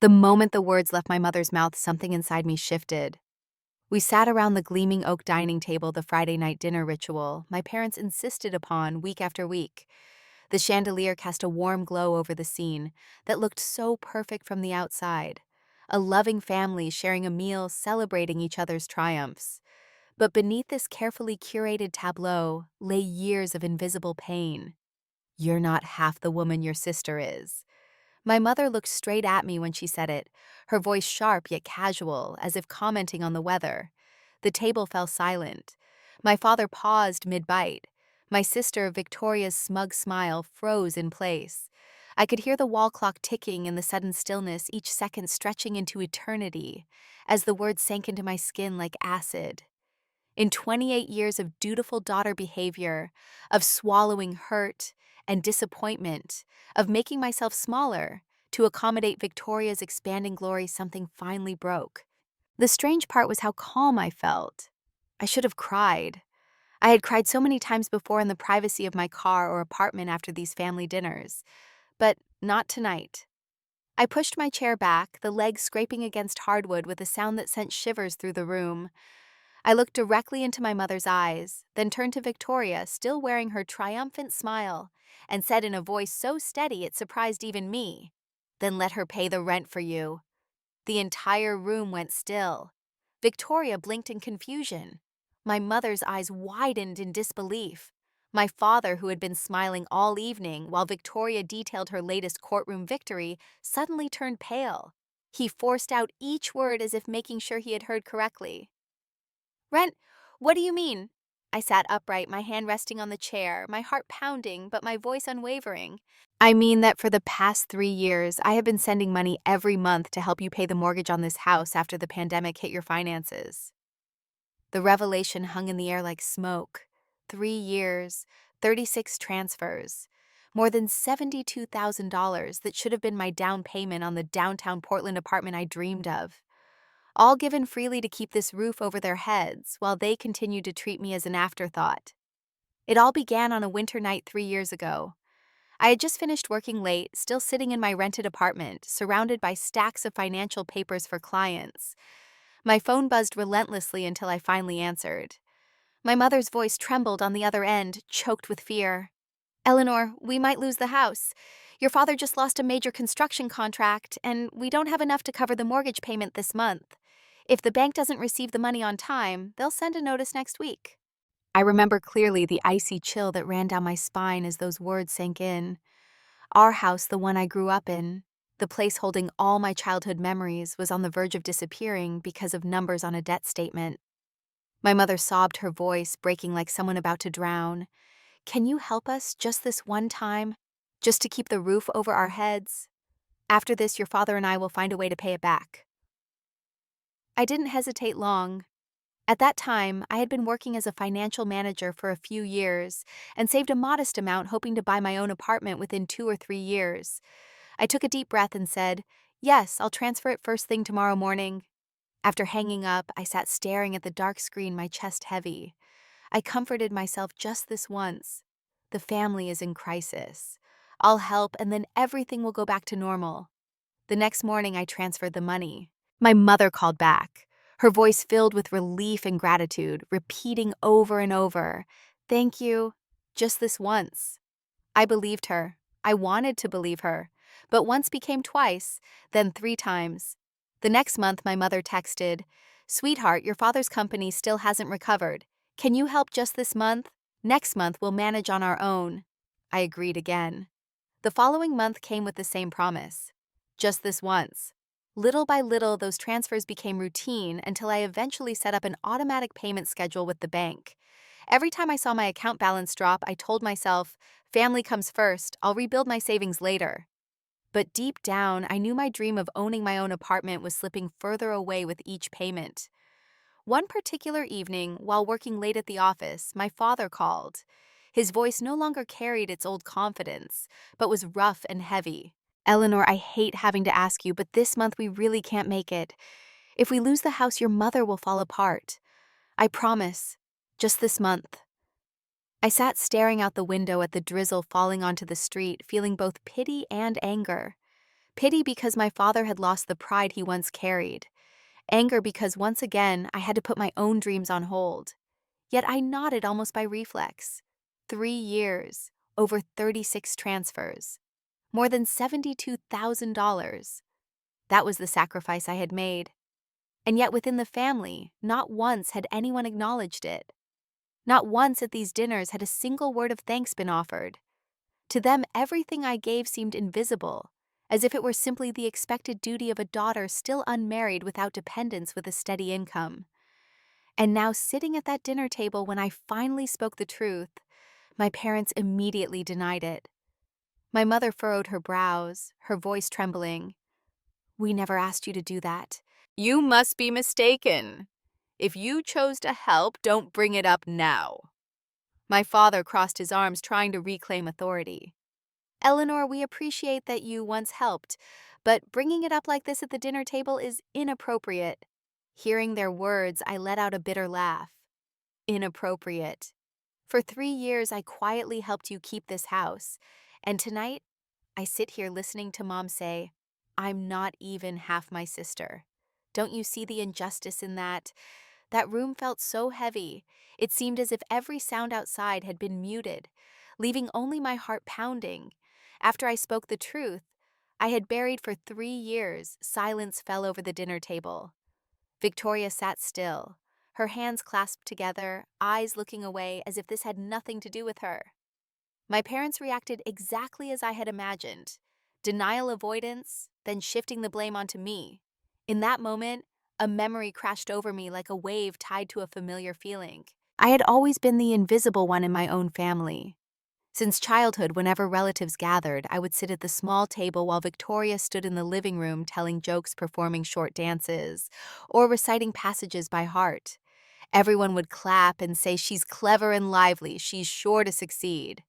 The moment the words left my mother's mouth, something inside me shifted. We sat around the gleaming oak dining table, the Friday night dinner ritual my parents insisted upon week after week. The chandelier cast a warm glow over the scene that looked so perfect from the outside. A loving family sharing a meal, celebrating each other's triumphs. But beneath this carefully curated tableau lay years of invisible pain. "You're not half the woman your sister is." My mother looked straight at me when she said it, her voice sharp yet casual, as if commenting on the weather. The table fell silent. My father paused mid-bite. My sister, Victoria's smug smile, froze in place. I could hear the wall clock ticking in the sudden stillness, each second stretching into eternity, as the words sank into my skin like acid. In 28 years of dutiful daughter behavior, of swallowing hurt and disappointment, of making myself smaller to accommodate Victoria's expanding glory, something finally broke. The strange part was how calm I felt. I should have cried. I had cried so many times before in the privacy of my car or apartment after these family dinners, but not tonight. I pushed my chair back, the legs scraping against hardwood with a sound that sent shivers through the room. I looked directly into my mother's eyes, then turned to Victoria, still wearing her triumphant smile, and said in a voice so steady it surprised even me, "Then let her pay the rent for you." The entire room went still. Victoria blinked in confusion. My mother's eyes widened in disbelief. My father, who had been smiling all evening while Victoria detailed her latest courtroom victory, suddenly turned pale. He forced out each word as if making sure he had heard correctly. "Rent? What do you mean?" I sat upright, my hand resting on the chair, my heart pounding, but my voice unwavering. "I mean that for the past 3 years, I have been sending money every month to help you pay the mortgage on this house after the pandemic hit your finances." The revelation hung in the air like smoke. 3 years, 36 transfers, more than $72,000 that should have been my down payment on the downtown Portland apartment I dreamed of. All given freely to keep this roof over their heads while they continued to treat me as an afterthought. It all began on a winter night 3 years ago. I had just finished working late, still sitting in my rented apartment, surrounded by stacks of financial papers for clients. My phone buzzed relentlessly until I finally answered. My mother's voice trembled on the other end, choked with fear. "Eleanor, we might lose the house. Your father just lost a major construction contract, and we don't have enough to cover the mortgage payment this month. If the bank doesn't receive the money on time, they'll send a notice next week." I remember clearly the icy chill that ran down my spine as those words sank in. Our house, the one I grew up in, the place holding all my childhood memories, was on the verge of disappearing because of numbers on a debt statement. My mother sobbed, her voice breaking like someone about to drown. "Can you help us just this one time? Just to keep the roof over our heads? After this, your father and I will find a way to pay it back." I didn't hesitate long. At that time, I had been working as a financial manager for a few years and saved a modest amount, hoping to buy my own apartment within 2 or 3 years. I took a deep breath and said, "Yes, I'll transfer it first thing tomorrow morning." After hanging up, I sat staring at the dark screen, my chest heavy. I comforted myself just this once. The family is in crisis. I'll help, and then everything will go back to normal. The next morning, I transferred the money. My mother called back, her voice filled with relief and gratitude, repeating over and over, "Thank you, just this once." I believed her. I wanted to believe her. But once became twice, then 3 times. The next month, my mother texted, "Sweetheart, your father's company still hasn't recovered. Can you help just this month? Next month, we'll manage on our own." I agreed again. The following month came with the same promise. Just this once. Little by little, those transfers became routine until I eventually set up an automatic payment schedule with the bank. Every time I saw my account balance drop, I told myself, "Family comes first, I'll rebuild my savings later." But deep down, I knew my dream of owning my own apartment was slipping further away with each payment. One particular evening, while working late at the office, my father called. His voice no longer carried its old confidence, but was rough and heavy. "Eleanor, I hate having to ask you, but this month we really can't make it. If we lose the house, your mother will fall apart. I promise. Just this month." I sat staring out the window at the drizzle falling onto the street, feeling both pity and anger. Pity because my father had lost the pride he once carried. Anger because once again I had to put my own dreams on hold. Yet I nodded almost by reflex. 3 years, over 36 transfers, more than $72,000. That was the sacrifice I had made. And yet within the family, not once had anyone acknowledged it. Not once at these dinners had a single word of thanks been offered. To them, everything I gave seemed invisible, as if it were simply the expected duty of a daughter still unmarried without dependence with a steady income. And now, sitting at that dinner table when I finally spoke the truth, my parents immediately denied it. My mother furrowed her brows, her voice trembling. "We never asked you to do that." "You must be mistaken. If you chose to help, don't bring it up now." My father crossed his arms, trying to reclaim authority. "Eleanor, we appreciate that you once helped, but bringing it up like this at the dinner table is inappropriate." Hearing their words, I let out a bitter laugh. Inappropriate. For 3 years, I quietly helped you keep this house, and tonight, I sit here listening to Mom say, "I'm not even half my sister." Don't you see the injustice in that? That room felt so heavy. It seemed as if every sound outside had been muted, leaving only my heart pounding. After I spoke the truth, I had buried for 3 years, silence fell over the dinner table. Victoria sat still, her hands clasped together, eyes looking away as if this had nothing to do with her. My parents reacted exactly as I had imagined. Denial, avoidance, then shifting the blame onto me. In that moment, a memory crashed over me like a wave tied to a familiar feeling. I had always been the invisible one in my own family. Since childhood, whenever relatives gathered, I would sit at the small table while Victoria stood in the living room telling jokes, performing short dances, or reciting passages by heart. Everyone would clap and say, "She's clever and lively, she's sure to succeed."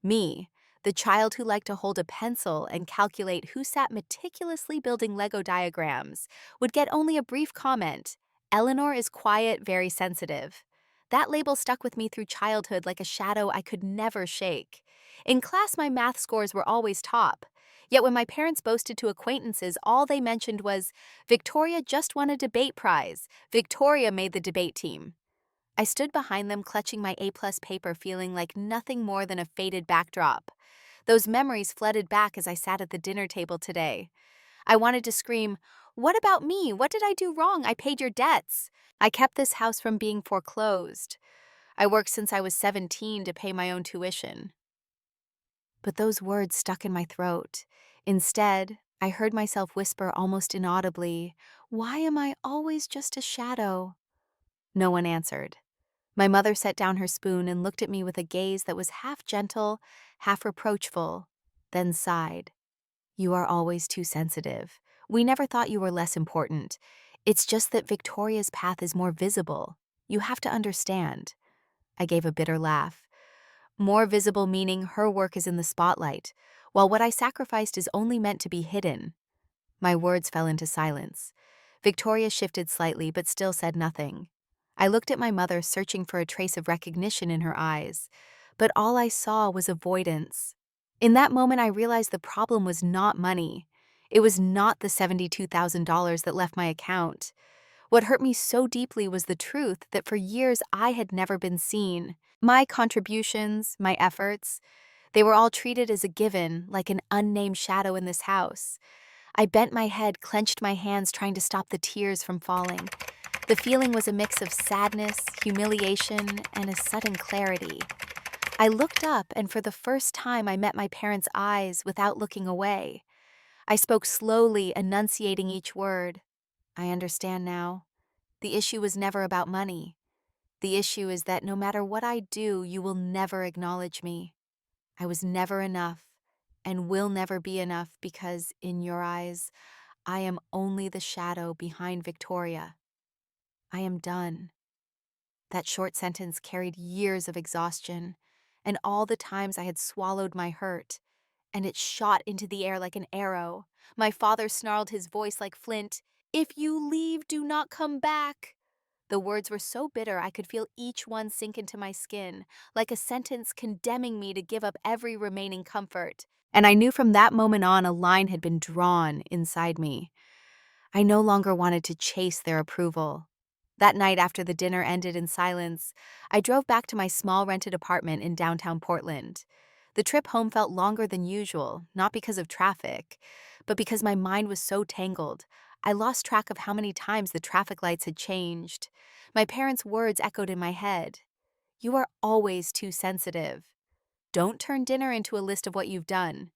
Me, the child who liked to hold a pencil and calculate who sat meticulously building Lego diagrams, would get only a brief comment. "Eleanor is quiet, very sensitive." That label stuck with me through childhood like a shadow I could never shake. In class, my math scores were always top. Yet when my parents boasted to acquaintances, all they mentioned was, "Victoria just won a debate prize. Victoria made the debate team." I stood behind them, clutching my A-plus paper, feeling like nothing more than a faded backdrop. Those memories flooded back as I sat at the dinner table today. I wanted to scream, "What about me? What did I do wrong? I paid your debts. I kept this house from being foreclosed. I worked since I was 17 to pay my own tuition." But those words stuck in my throat. Instead, I heard myself whisper almost inaudibly, "Why am I always just a shadow?" No one answered. My mother set down her spoon and looked at me with a gaze that was half gentle, half reproachful, then sighed. "You are always too sensitive. We never thought you were less important. It's just that Victoria's path is more visible. You have to understand." I gave a bitter laugh. More visible meaning her work is in the spotlight, while what I sacrificed is only meant to be hidden. My words fell into silence. Victoria shifted slightly but still said nothing. I looked at my mother, searching for a trace of recognition in her eyes, but all I saw was avoidance. In that moment, I realized the problem was not money. It was not the $72,000 that left my account. What hurt me so deeply was the truth that for years I had never been seen. My contributions, my efforts, they were all treated as a given, like an unnamed shadow in this house. I bent my head, clenched my hands, trying to stop the tears from falling. The feeling was a mix of sadness, humiliation, and a sudden clarity. I looked up, and for the first time, I met my parents' eyes without looking away. I spoke slowly, enunciating each word. "I understand now. The issue was never about money. The issue is that no matter what I do, you will never acknowledge me. I was never enough, and will never be enough because, in your eyes, I am only the shadow behind Victoria. I am done." That short sentence carried years of exhaustion, and all the times I had swallowed my hurt, and it shot into the air like an arrow. My father snarled, his voice like flint, "If you leave, do not come back." The words were so bitter I could feel each one sink into my skin, like a sentence condemning me to give up every remaining comfort. And I knew from that moment on a line had been drawn inside me. I no longer wanted to chase their approval. That night after the dinner ended in silence, I drove back to my small rented apartment in downtown Portland. The trip home felt longer than usual, not because of traffic, but because my mind was so tangled. I lost track of how many times the traffic lights had changed. My parents' words echoed in my head. "You are always too sensitive. Don't turn dinner into a list of what you've done."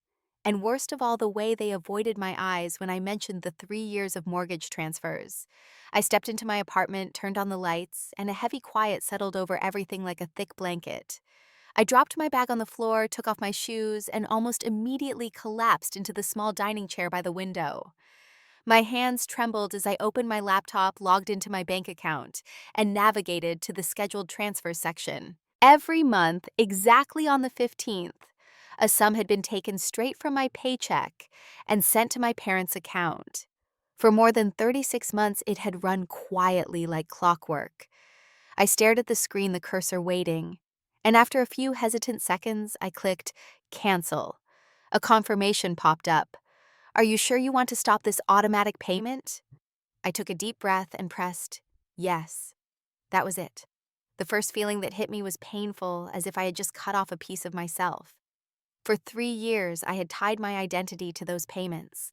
And worst of all, the way they avoided my eyes when I mentioned the 3 years of mortgage transfers. I stepped into my apartment, turned on the lights, and a heavy quiet settled over everything like a thick blanket. I dropped my bag on the floor, took off my shoes, and almost immediately collapsed into the small dining chair by the window. My hands trembled as I opened my laptop, logged into my bank account, and navigated to the scheduled transfer section. Every month, exactly on the 15th, a sum had been taken straight from my paycheck and sent to my parents' account. For more than 36 months, it had run quietly like clockwork. I stared at the screen, the cursor waiting, and after a few hesitant seconds, I clicked cancel. A confirmation popped up. "Are you sure you want to stop this automatic payment?" I took a deep breath and pressed yes. That was it. The first feeling that hit me was painful, as if I had just cut off a piece of myself. For 3 years, I had tied my identity to those payments.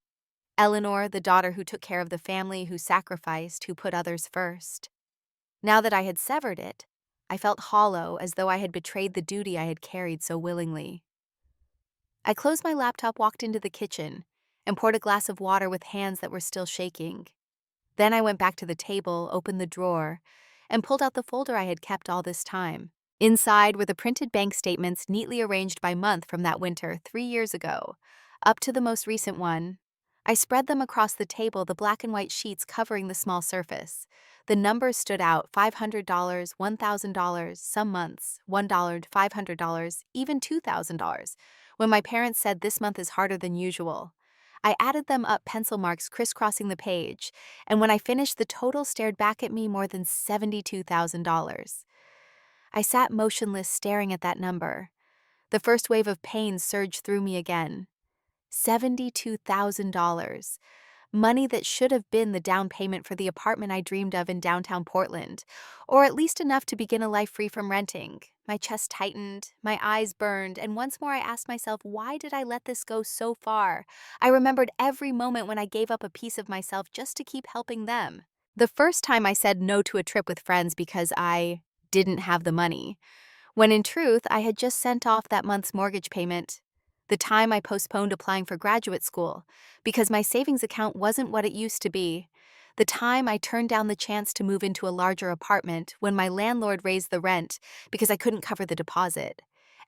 Eleanor, the daughter who took care of the family, who sacrificed, who put others first. Now that I had severed it, I felt hollow, as though I had betrayed the duty I had carried so willingly. I closed my laptop, walked into the kitchen, and poured a glass of water with hands that were still shaking. Then I went back to the table, opened the drawer, and pulled out the folder I had kept all this time. Inside were the printed bank statements neatly arranged by month from that winter 3 years ago, up to the most recent one. I spread them across the table, the black and white sheets covering the small surface. The numbers stood out: $500, $1,000, some months, $1, $500, even $2,000. When my parents said this month is harder than usual, I added them up, pencil marks crisscrossing the page, and when I finished, the total stared back at me: more than $72,000. I sat motionless, staring at that number. The first wave of pain surged through me again. $72,000. Money that should have been the down payment for the apartment I dreamed of in downtown Portland, or at least enough to begin a life free from renting. My chest tightened, my eyes burned, and once more I asked myself, why did I let this go so far? I remembered every moment when I gave up a piece of myself just to keep helping them. The first time I said no to a trip with friends because I didn't have the money, when in truth I had just sent off that month's mortgage payment. The time I postponed applying for graduate school because my savings account wasn't what it used to be. The time I turned down the chance to move into a larger apartment when my landlord raised the rent because I couldn't cover the deposit.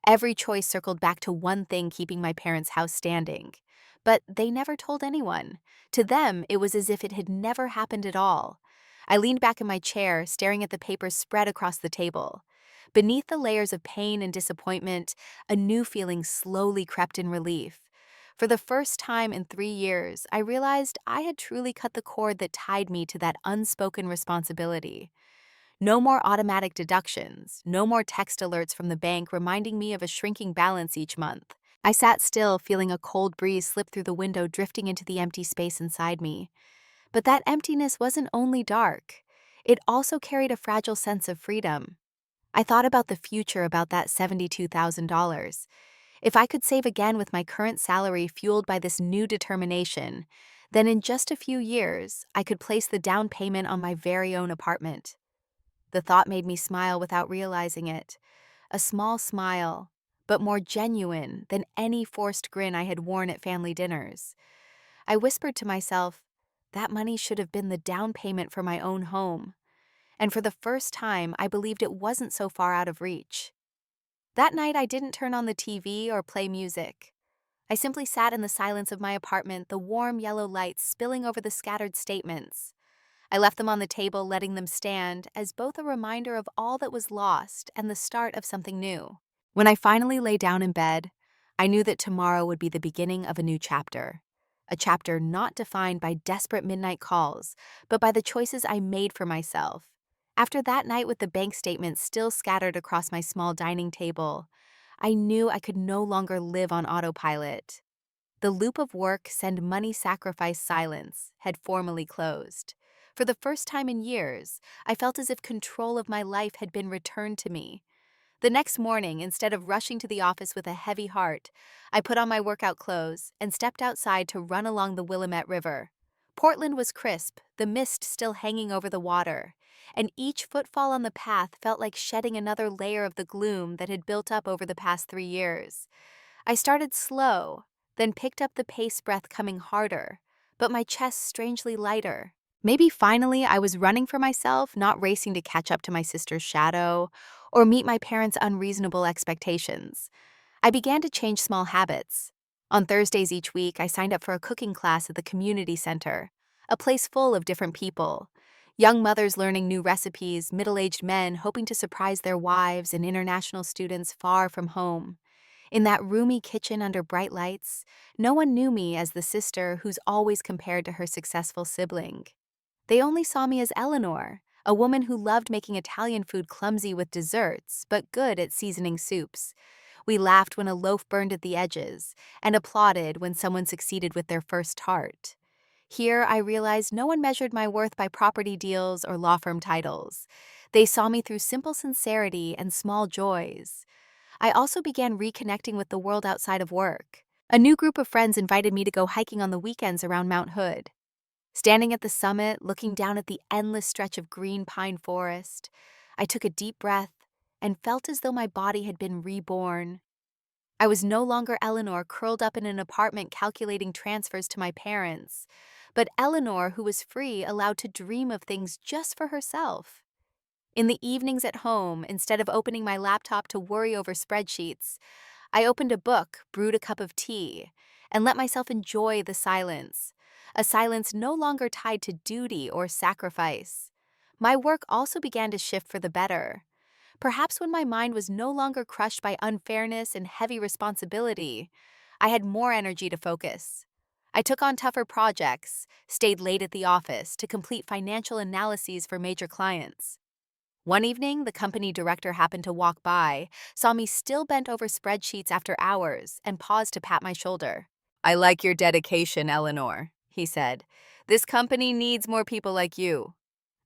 Every choice circled back to one thing keeping my parents' house standing. But they never told anyone. To them, it was as if it had never happened at all. I leaned back in my chair, staring at the papers spread across the table. Beneath the layers of pain and disappointment, a new feeling slowly crept in: relief. For the first time in 3 years, I realized I had truly cut the cord that tied me to that unspoken responsibility. No more automatic deductions, no more text alerts from the bank reminding me of a shrinking balance each month. I sat still, feeling a cold breeze slip through the window, drifting into the empty space inside me. But that emptiness wasn't only dark. It also carried a fragile sense of freedom. I thought about the future, about that $72,000. If I could save again with my current salary fueled by this new determination, then in just a few years, I could place the down payment on my very own apartment. The thought made me smile without realizing it. A small smile, but more genuine than any forced grin I had worn at family dinners. I whispered to myself, that money should have been the down payment for my own home. And for the first time, I believed it wasn't so far out of reach. That night, I didn't turn on the TV or play music. I simply sat in the silence of my apartment, the warm yellow lights spilling over the scattered statements. I left them on the table, letting them stand as both a reminder of all that was lost and the start of something new. When I finally lay down in bed, I knew that tomorrow would be the beginning of a new chapter. A chapter not defined by desperate midnight calls, but by the choices I made for myself. After that night with the bank statements still scattered across my small dining table, I knew I could no longer live on autopilot. The loop of work, send money, sacrifice, silence had formally closed. For the first time in years, I felt as if control of my life had been returned to me. The next morning, instead of rushing to the office with a heavy heart, I put on my workout clothes and stepped outside to run along the Willamette River. Portland was crisp, the mist still hanging over the water, and each footfall on the path felt like shedding another layer of the gloom that had built up over the past 3 years. I started slow, then picked up the pace, breath coming harder, but my chest strangely lighter. Maybe finally I was running for myself, not racing to catch up to my sister's shadow or meet my parents' unreasonable expectations. I began to change small habits. On Thursdays each week, I signed up for a cooking class at the community center, a place full of different people. Young mothers learning new recipes, middle-aged men hoping to surprise their wives, and international students far from home. In that roomy kitchen under bright lights, no one knew me as the sister who's always compared to her successful sibling. They only saw me as Eleanor, a woman who loved making Italian food clumsy with desserts, but good at seasoning soups. We laughed when a loaf burned at the edges, and applauded when someone succeeded with their first tart. Here, I realized no one measured my worth by property deals or law firm titles. They saw me through simple sincerity and small joys. I also began reconnecting with the world outside of work. A new group of friends invited me to go hiking on the weekends around Mount Hood. Standing at the summit, looking down at the endless stretch of green pine forest, I took a deep breath and felt as though my body had been reborn. I was no longer Eleanor curled up in an apartment calculating transfers to my parents, but Eleanor who was free, allowed to dream of things just for herself. In the evenings at home, instead of opening my laptop to worry over spreadsheets, I opened a book, brewed a cup of tea, and let myself enjoy the silence, a silence no longer tied to duty or sacrifice. My work also began to shift for the better. Perhaps when my mind was no longer crushed by unfairness and heavy responsibility, I had more energy to focus. I took on tougher projects, stayed late at the office to complete financial analyses for major clients. One evening, the company director happened to walk by, saw me still bent over spreadsheets after hours, and paused to pat my shoulder. "I like your dedication, Eleanor," he said. "This company needs more people like you."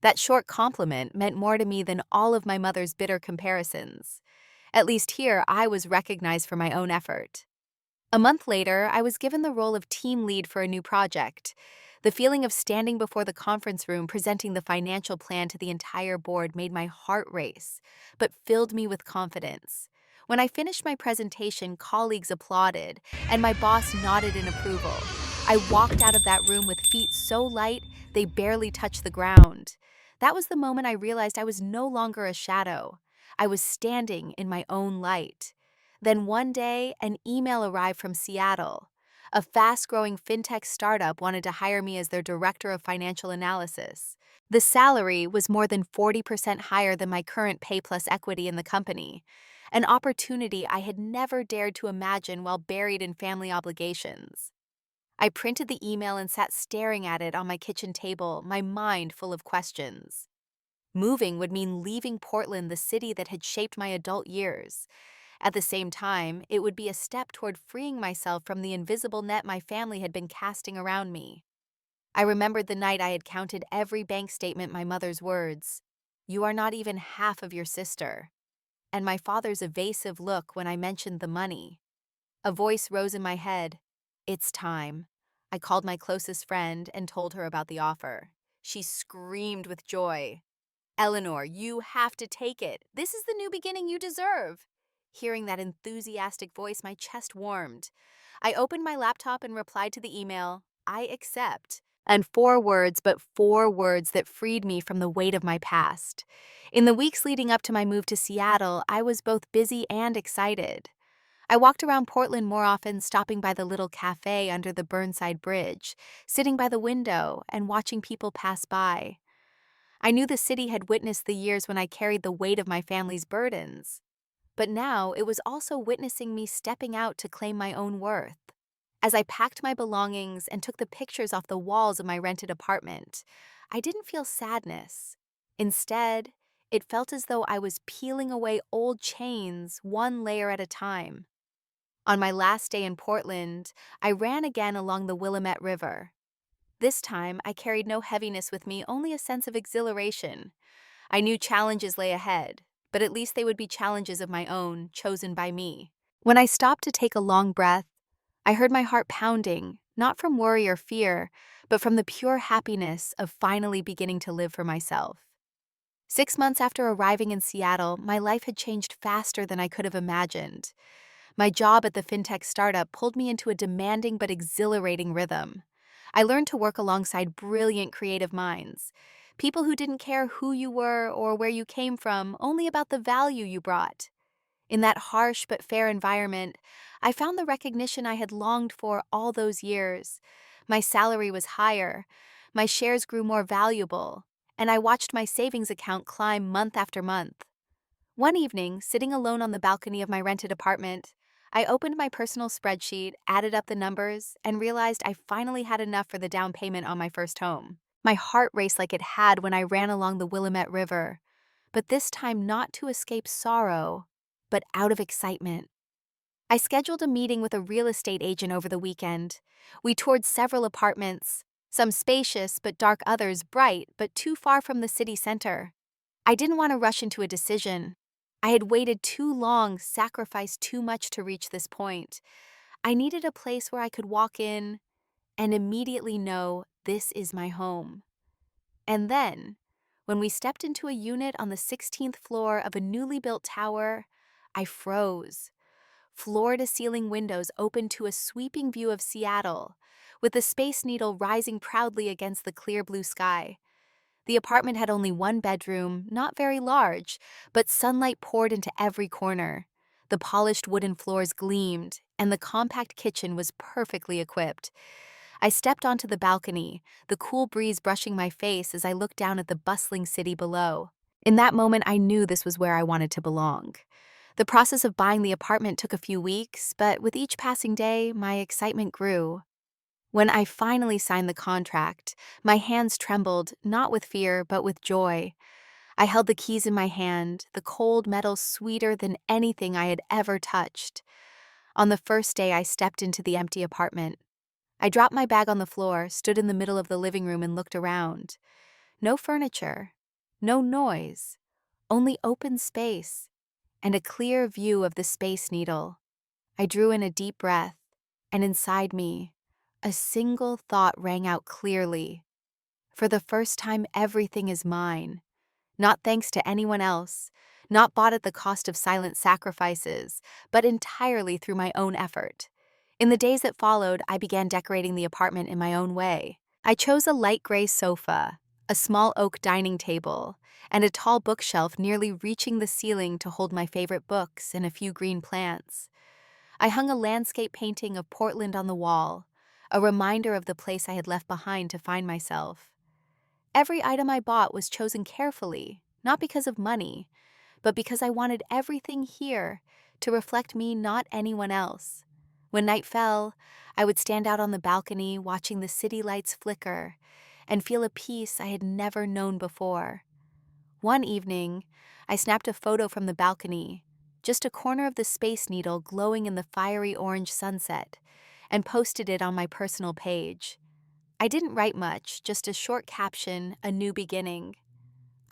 That short compliment meant more to me than all of my mother's bitter comparisons. At least here, I was recognized for my own effort. A month later, I was given the role of team lead for a new project. The feeling of standing before the conference room presenting the financial plan to the entire board made my heart race, but filled me with confidence. When I finished my presentation, colleagues applauded, and my boss nodded in approval. I walked out of that room with feet so light they barely touched the ground. That was the moment I realized I was no longer a shadow. I was standing in my own light. Then one day, an email arrived from Seattle. A fast-growing fintech startup wanted to hire me as their director of financial analysis. The salary was more than 40% higher than my current pay plus equity in the company, an opportunity I had never dared to imagine while buried in family obligations. I printed the email and sat staring at it on my kitchen table, my mind full of questions. Moving would mean leaving Portland, the city that had shaped my adult years. At the same time, it would be a step toward freeing myself from the invisible net my family had been casting around me. I remembered the night I had counted every bank statement, my mother's words, "You are not even half of your sister," and my father's evasive look when I mentioned the money. A voice rose in my head. "It's time." I called my closest friend and told her about the offer. She screamed with joy. "Eleanor, you have to take it. This is the new beginning you deserve." Hearing that enthusiastic voice, my chest warmed. I opened my laptop and replied to the email, "I accept." And 4 words, but 4 words that freed me from the weight of my past. In the weeks leading up to my move to Seattle, I was both busy and excited. I walked around Portland more often, stopping by the little cafe under the Burnside Bridge, sitting by the window and watching people pass by. I knew the city had witnessed the years when I carried the weight of my family's burdens, but now it was also witnessing me stepping out to claim my own worth. As I packed my belongings and took the pictures off the walls of my rented apartment, I didn't feel sadness. Instead, It felt as though I was peeling away old chains, one layer at a time. On my last day in Portland, I ran again along the Willamette River. This time, I carried no heaviness with me, only a sense of exhilaration. I knew challenges lay ahead, but at least they would be challenges of my own, chosen by me. When I stopped to take a long breath, I heard my heart pounding, not from worry or fear, but from the pure happiness of finally beginning to live for myself. 6 months after arriving in Seattle, my life had changed faster than I could have imagined. My job at the fintech startup pulled me into a demanding but exhilarating rhythm. I learned to work alongside brilliant creative minds, people who didn't care who you were or where you came from, only about the value you brought. In that harsh but fair environment, I found the recognition I had longed for all those years. My salary was higher, my shares grew more valuable, and I watched my savings account climb month after month. One evening, sitting alone on the balcony of my rented apartment, I opened my personal spreadsheet, added up the numbers, and realized I finally had enough for the down payment on my first home. My heart raced like it had when I ran along the Willamette River, but this time not to escape sorrow, but out of excitement. I scheduled a meeting with a real estate agent over the weekend. We toured several apartments, some spacious but dark, others bright but too far from the city center. I didn't want to rush into a decision. I had waited too long, sacrificed too much to reach this point. I needed a place where I could walk in and immediately know this is my home. And then, when we stepped into a unit on the 16th floor of a newly built tower, I froze. Floor-to-ceiling windows opened to a sweeping view of Seattle, with the Space Needle rising proudly against the clear blue sky. The apartment had only one bedroom, not very large, but sunlight poured into every corner. The polished wooden floors gleamed, and the compact kitchen was perfectly equipped. I stepped onto the balcony, the cool breeze brushing my face as I looked down at the bustling city below. In that moment, I knew this was where I wanted to belong. The process of buying the apartment took a few weeks, but with each passing day, my excitement grew. When I finally signed the contract, my hands trembled, not with fear, but with joy. I held the keys in my hand, the cold metal sweeter than anything I had ever touched. On the first day, I stepped into the empty apartment. I dropped my bag on the floor, stood in the middle of the living room, and looked around. No furniture, no noise, only open space, and a clear view of the Space Needle. I drew in a deep breath, and inside me, a single thought rang out clearly. For the first time, everything is mine. Not thanks to anyone else, not bought at the cost of silent sacrifices, but entirely through my own effort. In the days that followed, I began decorating the apartment in my own way. I chose a light gray sofa, a small oak dining table, and a tall bookshelf nearly reaching the ceiling to hold my favorite books and a few green plants. I hung a landscape painting of Portland on the wall, a reminder of the place I had left behind to find myself. Every item I bought was chosen carefully, not because of money, but because I wanted everything here to reflect me, not anyone else. When night fell, I would stand out on the balcony watching the city lights flicker and feel a peace I had never known before. One evening, I snapped a photo from the balcony, just a corner of the Space Needle glowing in the fiery orange sunset, and posted it on my personal page. I didn't write much, just a short caption, a new beginning.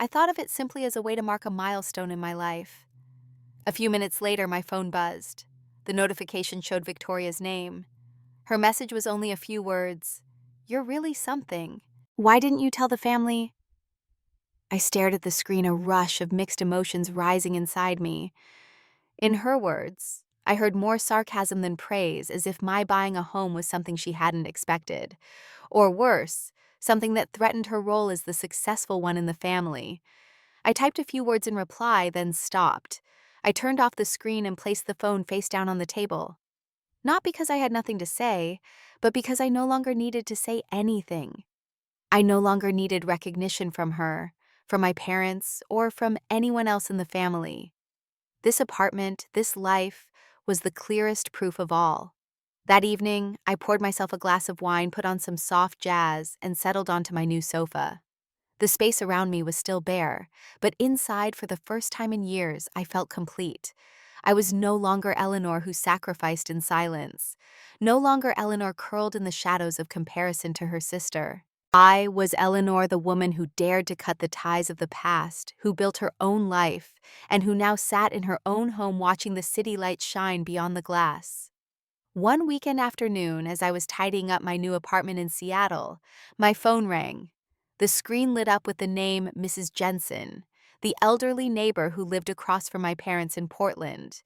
I thought of it simply as a way to mark a milestone in my life. A few minutes later, my phone buzzed. The notification showed Victoria's name. Her message was only a few words. "You're really something. Why didn't you tell the family?" I stared at the screen, a rush of mixed emotions rising inside me. In her words, I heard more sarcasm than praise, as if my buying a home was something she hadn't expected. Or worse, something that threatened her role as the successful one in the family. I typed a few words in reply, then stopped. I turned off the screen and placed the phone face down on the table. Not because I had nothing to say, but because I no longer needed to say anything. I no longer needed recognition from her, from my parents, or from anyone else in the family. This apartment, this life, was the clearest proof of all. That evening, I poured myself a glass of wine, put on some soft jazz, and settled onto my new sofa. The space around me was still bare, but inside, for the first time in years, I felt complete. I was no longer Eleanor who sacrificed in silence, no longer Eleanor curled in the shadows of comparison to her sister. I was Eleanor, the woman who dared to cut the ties of the past, who built her own life, and who now sat in her own home watching the city lights shine beyond the glass. One weekend afternoon, as I was tidying up my new apartment in Seattle, my phone rang. The screen lit up with the name Mrs. Jensen, the elderly neighbor who lived across from my parents in Portland.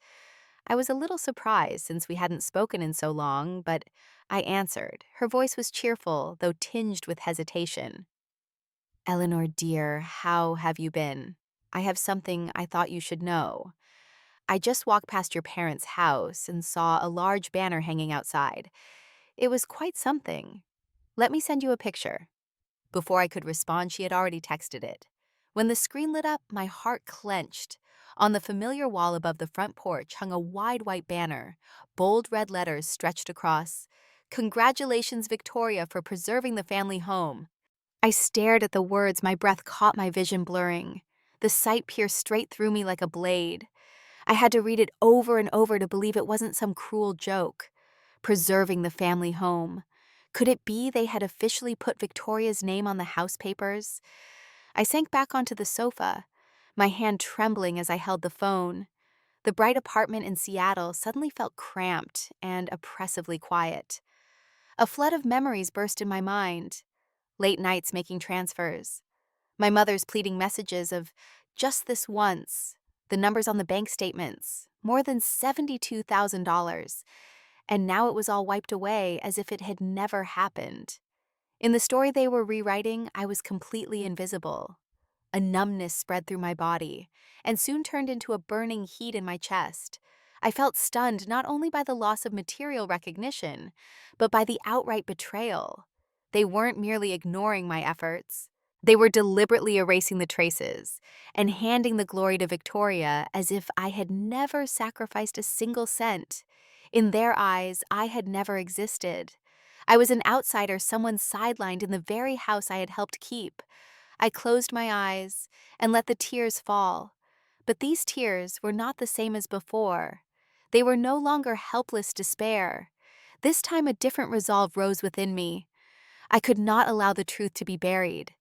I was a little surprised since we hadn't spoken in so long, but I answered. Her voice was cheerful, though tinged with hesitation. "Eleanor, dear, how have you been? I have something I thought you should know. I just walked past your parents' house and saw a large banner hanging outside. It was quite something. Let me send you a picture." Before I could respond, she had already texted it. When the screen lit up, my heart clenched. On the familiar wall above the front porch hung a wide white banner, bold red letters stretched across. "Congratulations, Victoria, for preserving the family home." I stared at the words, my breath caught my vision blurring. The sight pierced straight through me like a blade. I had to read it over and over to believe it wasn't some cruel joke. Preserving the family home. Could it be they had officially put Victoria's name on the house papers? I sank back onto the sofa, my hand trembling as I held the phone. The bright apartment in Seattle suddenly felt cramped and oppressively quiet. A flood of memories burst in my mind. Late nights making transfers. My mother's pleading messages of just this once. The numbers on the bank statements. More than $72,000. And now it was all wiped away as if it had never happened. In the story they were rewriting, I was completely invisible. A numbness spread through my body, and soon turned into a burning heat in my chest. I felt stunned not only by the loss of material recognition, but by the outright betrayal. They weren't merely ignoring my efforts. They were deliberately erasing the traces and handing the glory to Victoria as if I had never sacrificed a single cent. In their eyes, I had never existed. I was an outsider, someone sidelined in the very house I had helped keep. I closed my eyes and let the tears fall. But these tears were not the same as before. They were no longer helpless despair. This time a different resolve rose within me. I could not allow the truth to be buried.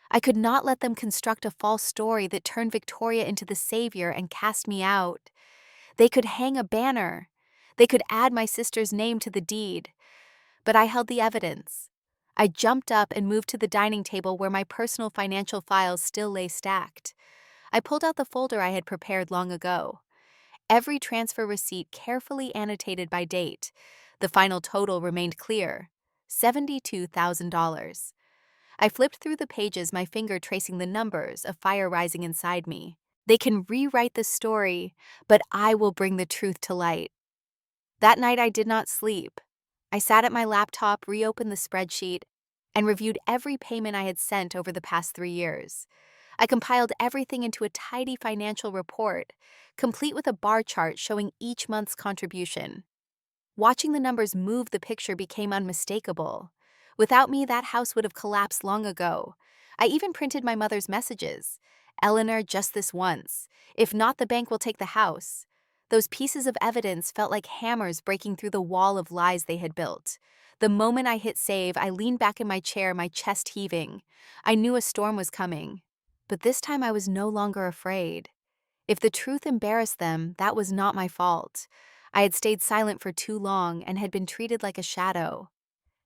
I could not let them construct a false story that turned Victoria into the savior and cast me out. They could hang a banner. They could add my sister's name to the deed. But I held the evidence. I jumped up and moved to the dining table where my personal financial files still lay stacked. I pulled out the folder I had prepared long ago. Every transfer receipt carefully annotated by date. The final total remained clear: $72,000. I flipped through the pages, my finger tracing the numbers, a fire rising inside me. They can rewrite the story, but I will bring the truth to light. That night I did not sleep. I sat at my laptop, reopened the spreadsheet, and reviewed every payment I had sent over the past 3 years. I compiled everything into a tidy financial report, complete with a bar chart showing each month's contribution. Watching the numbers move, the picture became unmistakable. Without me, that house would have collapsed long ago. I even printed my mother's messages. "Eleanor, just this once. If not, the bank will take the house." Those pieces of evidence felt like hammers breaking through the wall of lies they had built. The moment I hit save, I leaned back in my chair, my chest heaving. I knew a storm was coming. But this time I was no longer afraid. If the truth embarrassed them, that was not my fault. I had stayed silent for too long and had been treated like a shadow.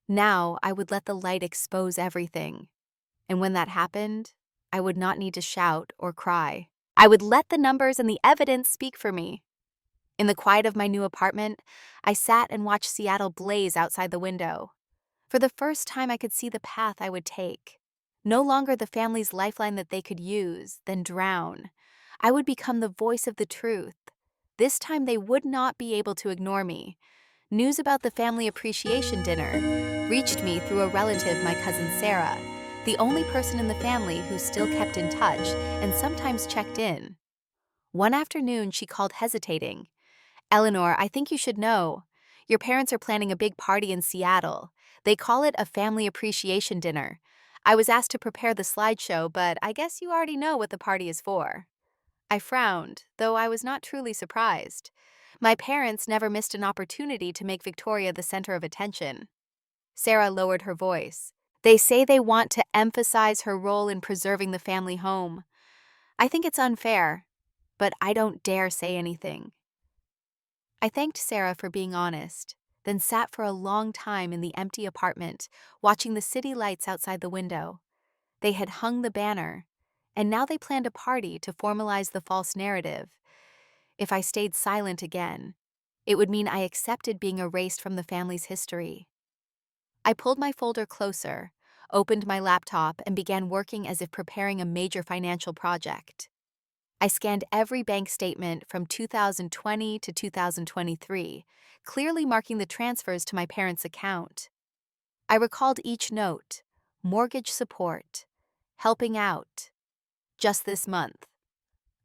Now I would let the light expose everything. And when that happened, I would not need to shout or cry. I would let the numbers and the evidence speak for me. In the quiet of my new apartment, I sat and watched Seattle blaze outside the window. For the first time, I could see the path I would take. No longer the family's lifeline that they could use, then drown. I would become the voice of the truth. This time they would not be able to ignore me. News about the family appreciation dinner reached me through a relative, my cousin Sarah, the only person in the family who still kept in touch and sometimes checked in. One afternoon, she called hesitating. "Eleanor, I think you should know. Your parents are planning a big party in Seattle. They call it a family appreciation dinner. I was asked to prepare the slideshow, but I guess you already know what the party is for. I frowned, though I was not truly surprised. My parents never missed an opportunity to make Victoria the center of attention. Sarah lowered her voice. They say they want to emphasize her role in preserving the family home. I think it's unfair, but I don't dare say anything. I thanked Sarah for being honest, then sat for a long time in the empty apartment, watching the city lights outside the window. They had hung the banner, and now they planned a party to formalize the false narrative. If I stayed silent again, it would mean I accepted being erased from the family's history. I pulled my folder closer, opened my laptop, and began working as if preparing a major financial project. I scanned every bank statement from 2020 to 2023, clearly marking the transfers to my parents' account. I recalled each note: mortgage support, helping out, just this month.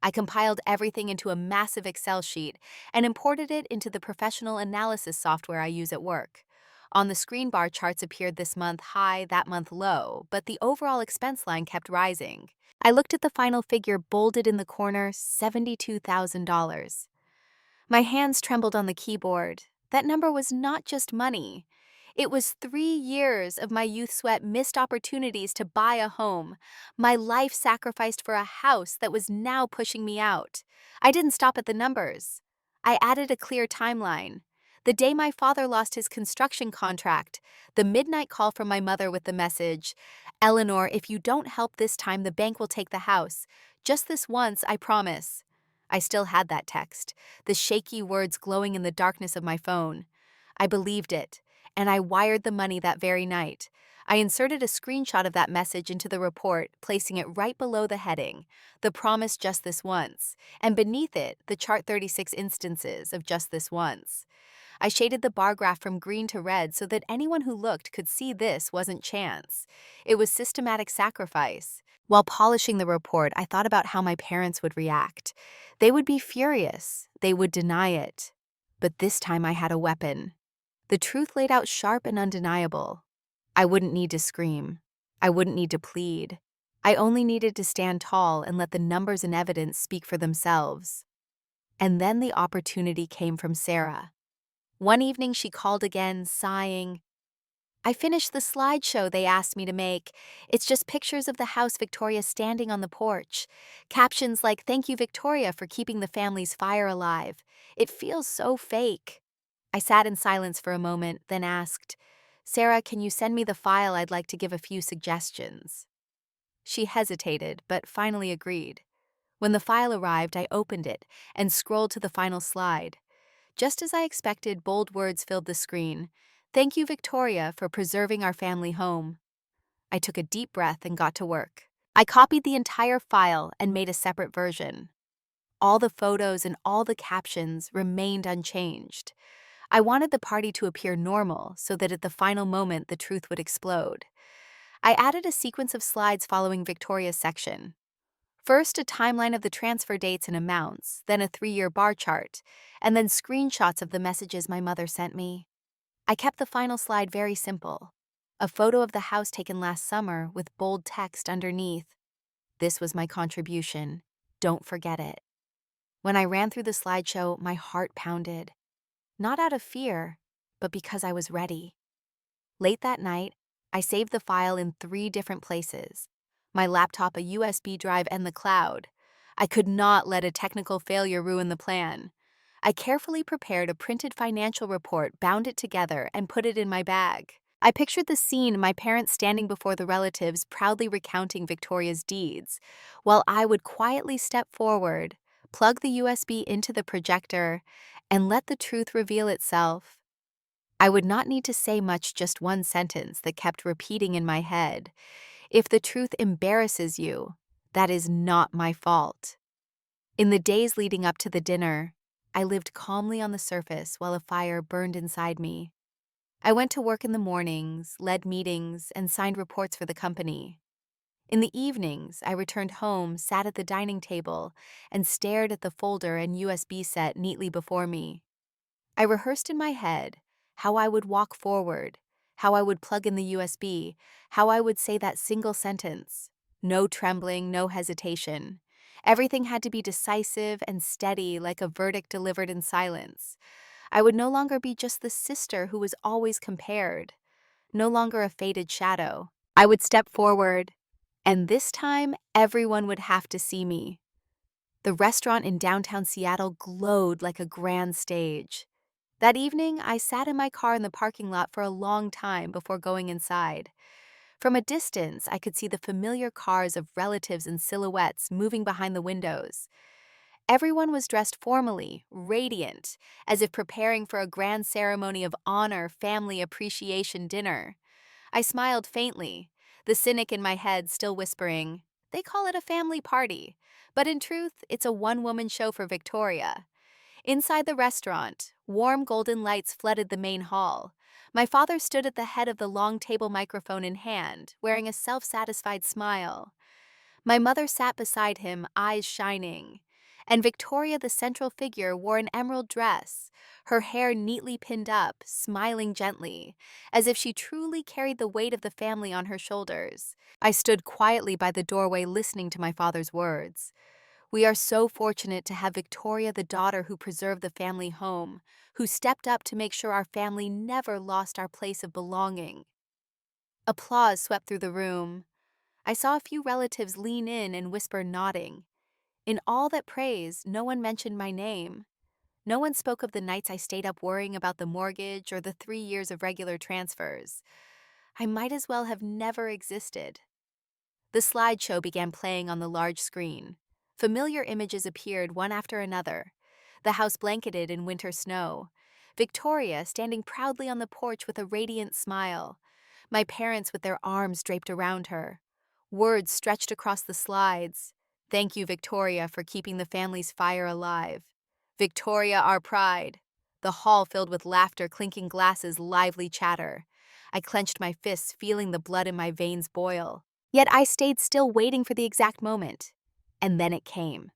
I compiled everything into a massive Excel sheet and imported it into the professional analysis software I use at work. On the screen bar, charts appeared this month high, that month low, but the overall expense line kept rising. I looked at the final figure bolded in the corner, $72,000. My hands trembled on the keyboard. That number was not just money. It was 3 years of my youth sweat, missed opportunities to buy a home, my life sacrificed for a house that was now pushing me out. I didn't stop at the numbers. I added a clear timeline. The day my father lost his construction contract, the midnight call from my mother with the message, "Eleanor, if you don't help this time, the bank will take the house. Just this once, I promise." I still had that text, the shaky words glowing in the darkness of my phone. I believed it, and I wired the money that very night. I inserted a screenshot of that message into the report, placing it right below the heading, "The promise just this once," and beneath it, the chart 36 instances of just this once. I shaded the bar graph from green to red so that anyone who looked could see this wasn't chance. It was systematic sacrifice. While polishing the report, I thought about how my parents would react. They would be furious. They would deny it. But this time I had a weapon. The truth laid out sharp and undeniable. I wouldn't need to scream. I wouldn't need to plead. I only needed to stand tall and let the numbers and evidence speak for themselves. And then the opportunity came from Sarah. One evening she called again, sighing. "I finished the slideshow they asked me to make. It's just pictures of the house Victoria standing on the porch. Captions like, 'Thank you, Victoria, for keeping the family's fire alive.' It feels so fake." I sat in silence for a moment, then asked, "Sarah, can you send me the file? I'd like to give a few suggestions." She hesitated, but finally agreed. When the file arrived, I opened it and scrolled to the final slide. Just as I expected, bold words filled the screen. "Thank you, Victoria, for preserving our family home." I took a deep breath and got to work. I copied the entire file and made a separate version. All the photos and all the captions remained unchanged. I wanted the party to appear normal so that at the final moment the truth would explode. I added a sequence of slides following Victoria's section. First, a timeline of the transfer dates and amounts, then a 3-year bar chart, and then screenshots of the messages my mother sent me. I kept the final slide very simple. A photo of the house taken last summer with bold text underneath. This was my contribution. Don't forget it. When I ran through the slideshow, my heart pounded. Not out of fear, but because I was ready. Late that night, I saved the file in 3 different places: my laptop, a USB drive, and the cloud. I could not let a technical failure ruin the plan. I carefully prepared a printed financial report, bound it together, and put it in my bag. I pictured the scene: my parents standing before the relatives, proudly recounting Victoria's deeds, while I would quietly step forward, plug the USB into the projector, and let the truth reveal itself. I would not need to say much, just one sentence that kept repeating in my head: "If the truth embarrasses you, that is not my fault." In the days leading up to the dinner, I lived calmly on the surface while a fire burned inside me. I went to work in the mornings, led meetings, and signed reports for the company. In the evenings, I returned home, sat at the dining table, and stared at the folder and USB set neatly before me. I rehearsed in my head how I would walk forward, how I would plug in the USB, how I would say that single sentence. No trembling, no hesitation. Everything had to be decisive and steady, like a verdict delivered in silence. I would no longer be just the sister who was always compared, no longer a faded shadow. I would step forward, and this time everyone would have to see me. The restaurant in downtown Seattle glowed like a grand stage. That evening, I sat in my car in the parking lot for a long time before going inside. From a distance, I could see the familiar cars of relatives and silhouettes moving behind the windows. Everyone was dressed formally, radiant, as if preparing for a grand ceremony of honor family appreciation dinner. I smiled faintly, the cynic in my head still whispering, "They call it a family party, but in truth, it's a one-woman show for Victoria." Inside the restaurant, warm golden lights flooded the main hall. My father stood at the head of the long table, microphone in hand, wearing a self-satisfied smile. My mother sat beside him, eyes shining. And Victoria, the central figure, wore an emerald dress, her hair neatly pinned up, smiling gently, as if she truly carried the weight of the family on her shoulders. I stood quietly by the doorway listening to my father's words. We are so fortunate to have Victoria, the daughter who preserved the family home, who stepped up to make sure our family never lost our place of belonging. Applause swept through the room. I saw a few relatives lean in and whisper, nodding. In all that praise, no one mentioned my name. No one spoke of the nights I stayed up worrying about the mortgage or the 3 years of regular transfers. I might as well have never existed. The slideshow began playing on the large screen. Familiar images appeared one after another. The house blanketed in winter snow. Victoria standing proudly on the porch with a radiant smile. My parents with their arms draped around her. Words stretched across the slides. "Thank you, Victoria, for keeping the family's fire alive. Victoria, our pride." The hall filled with laughter, clinking glasses, lively chatter. I clenched my fists, feeling the blood in my veins boil. Yet I stayed still, waiting for the exact moment. And then it came.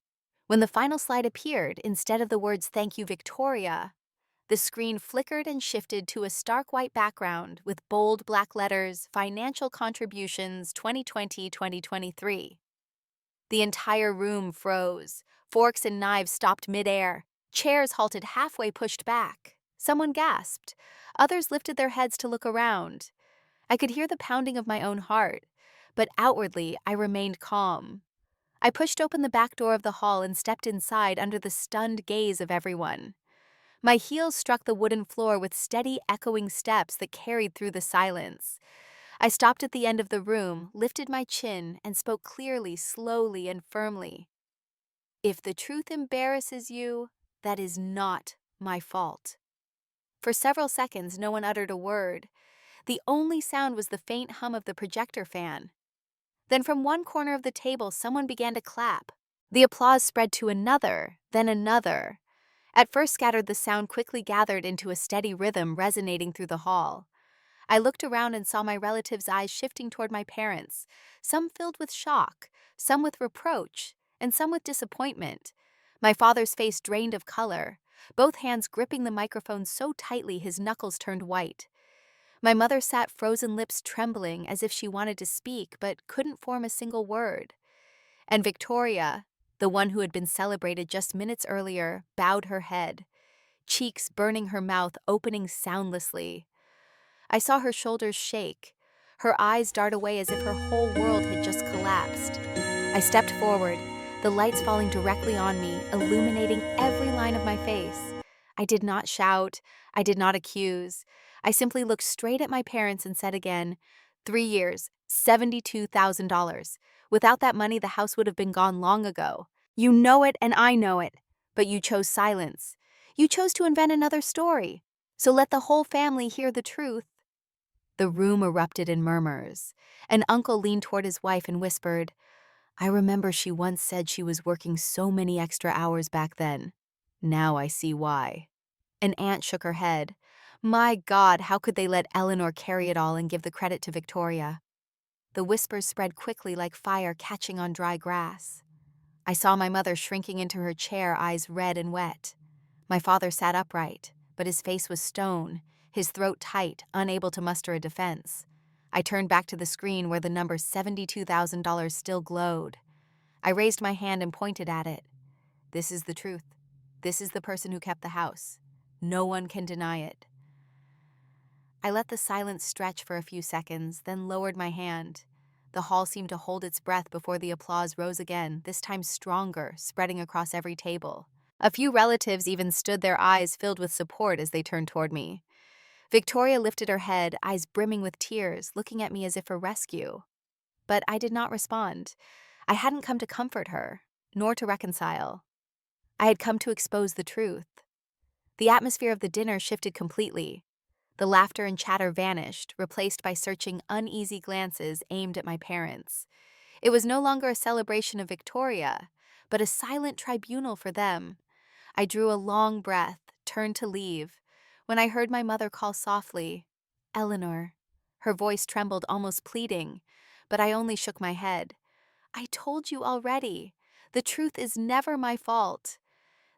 When the final slide appeared, instead of the words "Thank you, Victoria," the screen flickered and shifted to a stark white background with bold black letters, "Financial Contributions 2020-2023." The entire room froze. Forks and knives stopped midair. Chairs halted halfway, pushed back. Someone gasped. Others lifted their heads to look around. I could hear the pounding of my own heart, but outwardly I remained calm. I pushed open the back door of the hall and stepped inside under the stunned gaze of everyone. My heels struck the wooden floor with steady, echoing steps that carried through the silence. I stopped at the end of the room, lifted my chin, and spoke clearly, slowly, and firmly. "If the truth embarrasses you, that is not my fault." For several seconds, no one uttered a word. The only sound was the faint hum of the projector fan. Then from one corner of the table, someone began to clap. The applause spread to another, then another. At first scattered, the sound quickly gathered into a steady rhythm resonating through the hall. I looked around and saw my relatives' eyes shifting toward my parents, some filled with shock, some with reproach, and some with disappointment. My father's face drained of color, both hands gripping the microphone so tightly his knuckles turned white. My mother sat, frozen lips trembling as if she wanted to speak but couldn't form a single word. And Victoria, the one who had been celebrated just minutes earlier, bowed her head, cheeks burning, her mouth opening soundlessly. I saw her shoulders shake, her eyes dart away as if her whole world had just collapsed. I stepped forward, the lights falling directly on me, illuminating every line of my face. I did not shout, I did not accuse. I simply looked straight at my parents and said again, 3 years, $72,000. Without that money, the house would have been gone long ago. You know it and I know it, but you chose silence. You chose to invent another story. So let the whole family hear the truth. The room erupted in murmurs. An uncle leaned toward his wife and whispered, "I remember she once said she was working so many extra hours back then. Now I see why." An aunt shook her head. "My God, how could they let Eleanor carry it all and give the credit to Victoria?" The whispers spread quickly like fire catching on dry grass. I saw my mother shrinking into her chair, eyes red and wet. My father sat upright, but his face was stone, his throat tight, unable to muster a defense. I turned back to the screen where the number $72,000 still glowed. I raised my hand and pointed at it. This is the truth. This is the person who kept the house. No one can deny it. I let the silence stretch for a few seconds, then lowered my hand. The hall seemed to hold its breath before the applause rose again, this time stronger, spreading across every table. A few relatives even stood, their eyes filled with support as they turned toward me. Victoria lifted her head, eyes brimming with tears, looking at me as if for rescue. But I did not respond. I hadn't come to comfort her, nor to reconcile. I had come to expose the truth. The atmosphere of the dinner shifted completely. The laughter and chatter vanished, replaced by searching, uneasy glances aimed at my parents. It was no longer a celebration of Victoria, but a silent tribunal for them. I drew a long breath, turned to leave, when I heard my mother call softly, "Eleanor." Her voice trembled, almost pleading, but I only shook my head. "I told you already. The truth is never my fault."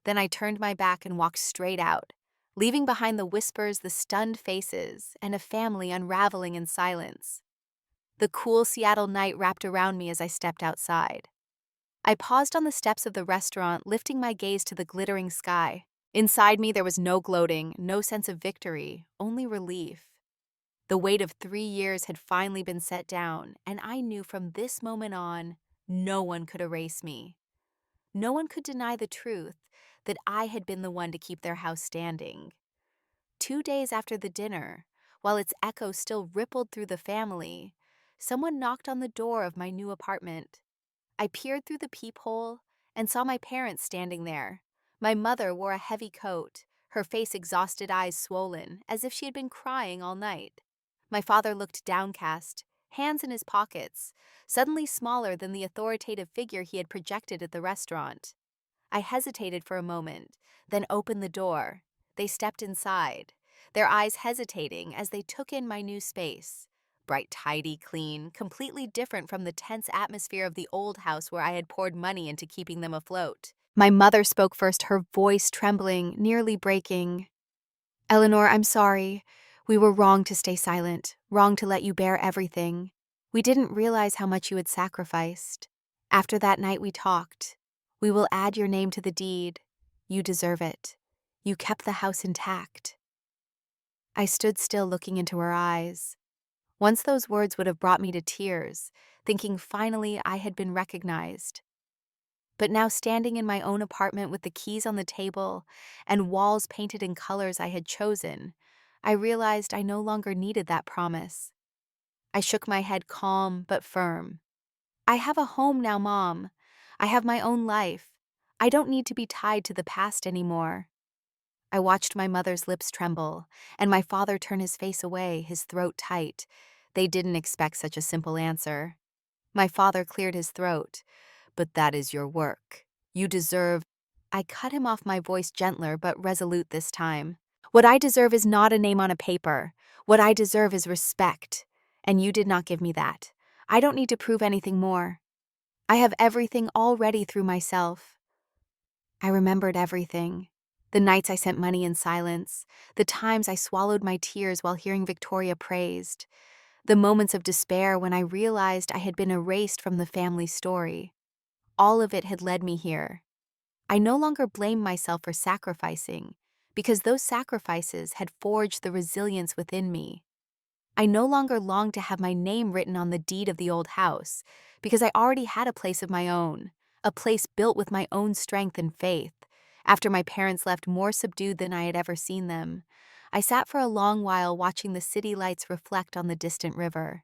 Then I turned my back and walked straight out, leaving behind the whispers, the stunned faces, and a family unraveling in silence. The cool Seattle night wrapped around me as I stepped outside. I paused on the steps of the restaurant, lifting my gaze to the glittering sky. Inside me there was no gloating, no sense of victory, only relief. The weight of 3 years had finally been set down, and I knew from this moment on, no one could erase me. No one could deny the truth that I had been the one to keep their house standing. 2 days after the dinner, while its echo still rippled through the family, someone knocked on the door of my new apartment. I peered through the peephole and saw my parents standing there. My mother wore a heavy coat, her face exhausted, eyes swollen, as if she had been crying all night. My father looked downcast, hands in his pockets, suddenly smaller than the authoritative figure he had projected at the restaurant. I hesitated for a moment, then opened the door. They stepped inside, their eyes hesitating as they took in my new space. Bright, tidy, clean, completely different from the tense atmosphere of the old house where I had poured money into keeping them afloat. My mother spoke first, her voice trembling, nearly breaking. "Eleanor, I'm sorry. We were wrong to stay silent, wrong to let you bear everything. We didn't realize how much you had sacrificed. After that night we talked. We will add your name to the deed. You deserve it. You kept the house intact." I stood still, looking into her eyes. Once those words would have brought me to tears, thinking finally I had been recognized. But now, standing in my own apartment with the keys on the table and walls painted in colors I had chosen, I realized I no longer needed that promise. I shook my head, calm but firm. "I have a home now, Mom. I have my own life. I don't need to be tied to the past anymore." I watched my mother's lips tremble, and my father turn his face away, his throat tight. They didn't expect such a simple answer. My father cleared his throat. "But that is your work. You deserve—" I cut him off, my voice gentler but resolute this time. "What I deserve is not a name on a paper. What I deserve is respect. And you did not give me that. I don't need to prove anything more. I have everything already through myself." I remembered everything. The nights I sent money in silence, the times I swallowed my tears while hearing Victoria praised, the moments of despair when I realized I had been erased from the family story. All of it had led me here. I no longer blamed myself for sacrificing, because those sacrifices had forged the resilience within me. I no longer longed to have my name written on the deed of the old house, because I already had a place of my own, a place built with my own strength and faith. After my parents left, more subdued than I had ever seen them, I sat for a long while watching the city lights reflect on the distant river.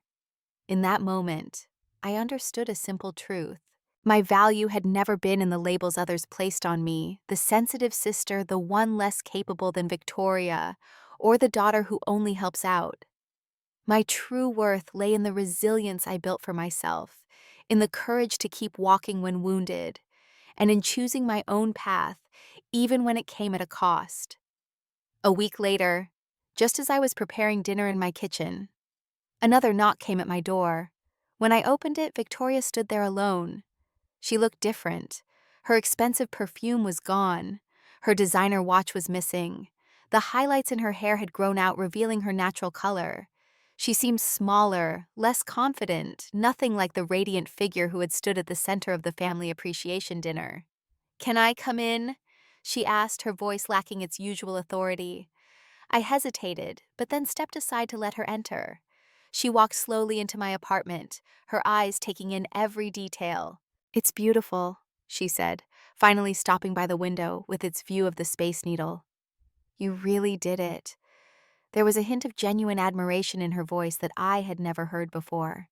In that moment, I understood a simple truth. My value had never been in the labels others placed on me, the sensitive sister, the one less capable than Victoria, or the daughter who only helps out. My true worth lay in the resilience I built for myself, in the courage to keep walking when wounded, and in choosing my own path, even when it came at a cost. A week later, just as I was preparing dinner in my kitchen, another knock came at my door. When I opened it, Victoria stood there alone. She looked different. Her expensive perfume was gone. Her designer watch was missing. The highlights in her hair had grown out, revealing her natural color. She seemed smaller, less confident, nothing like the radiant figure who had stood at the center of the family appreciation dinner. "Can I come in?" she asked, her voice lacking its usual authority. I hesitated, but then stepped aside to let her enter. She walked slowly into my apartment, her eyes taking in every detail. "It's beautiful," she said, finally stopping by the window with its view of the Space Needle. "You really did it." There was a hint of genuine admiration in her voice that I had never heard before.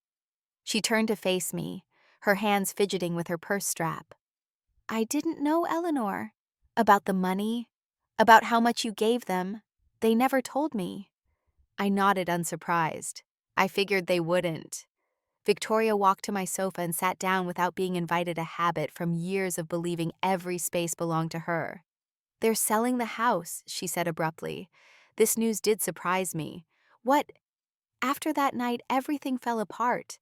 She turned to face me, her hands fidgeting with her purse strap. "I didn't know, Eleanor. About the money? About how much you gave them? They never told me." I nodded, unsurprised. I figured they wouldn't. Victoria walked to my sofa and sat down without being invited, a habit from years of believing every space belonged to her. "They're selling the house," she said abruptly. This news did surprise me. What? After that night, everything fell apart.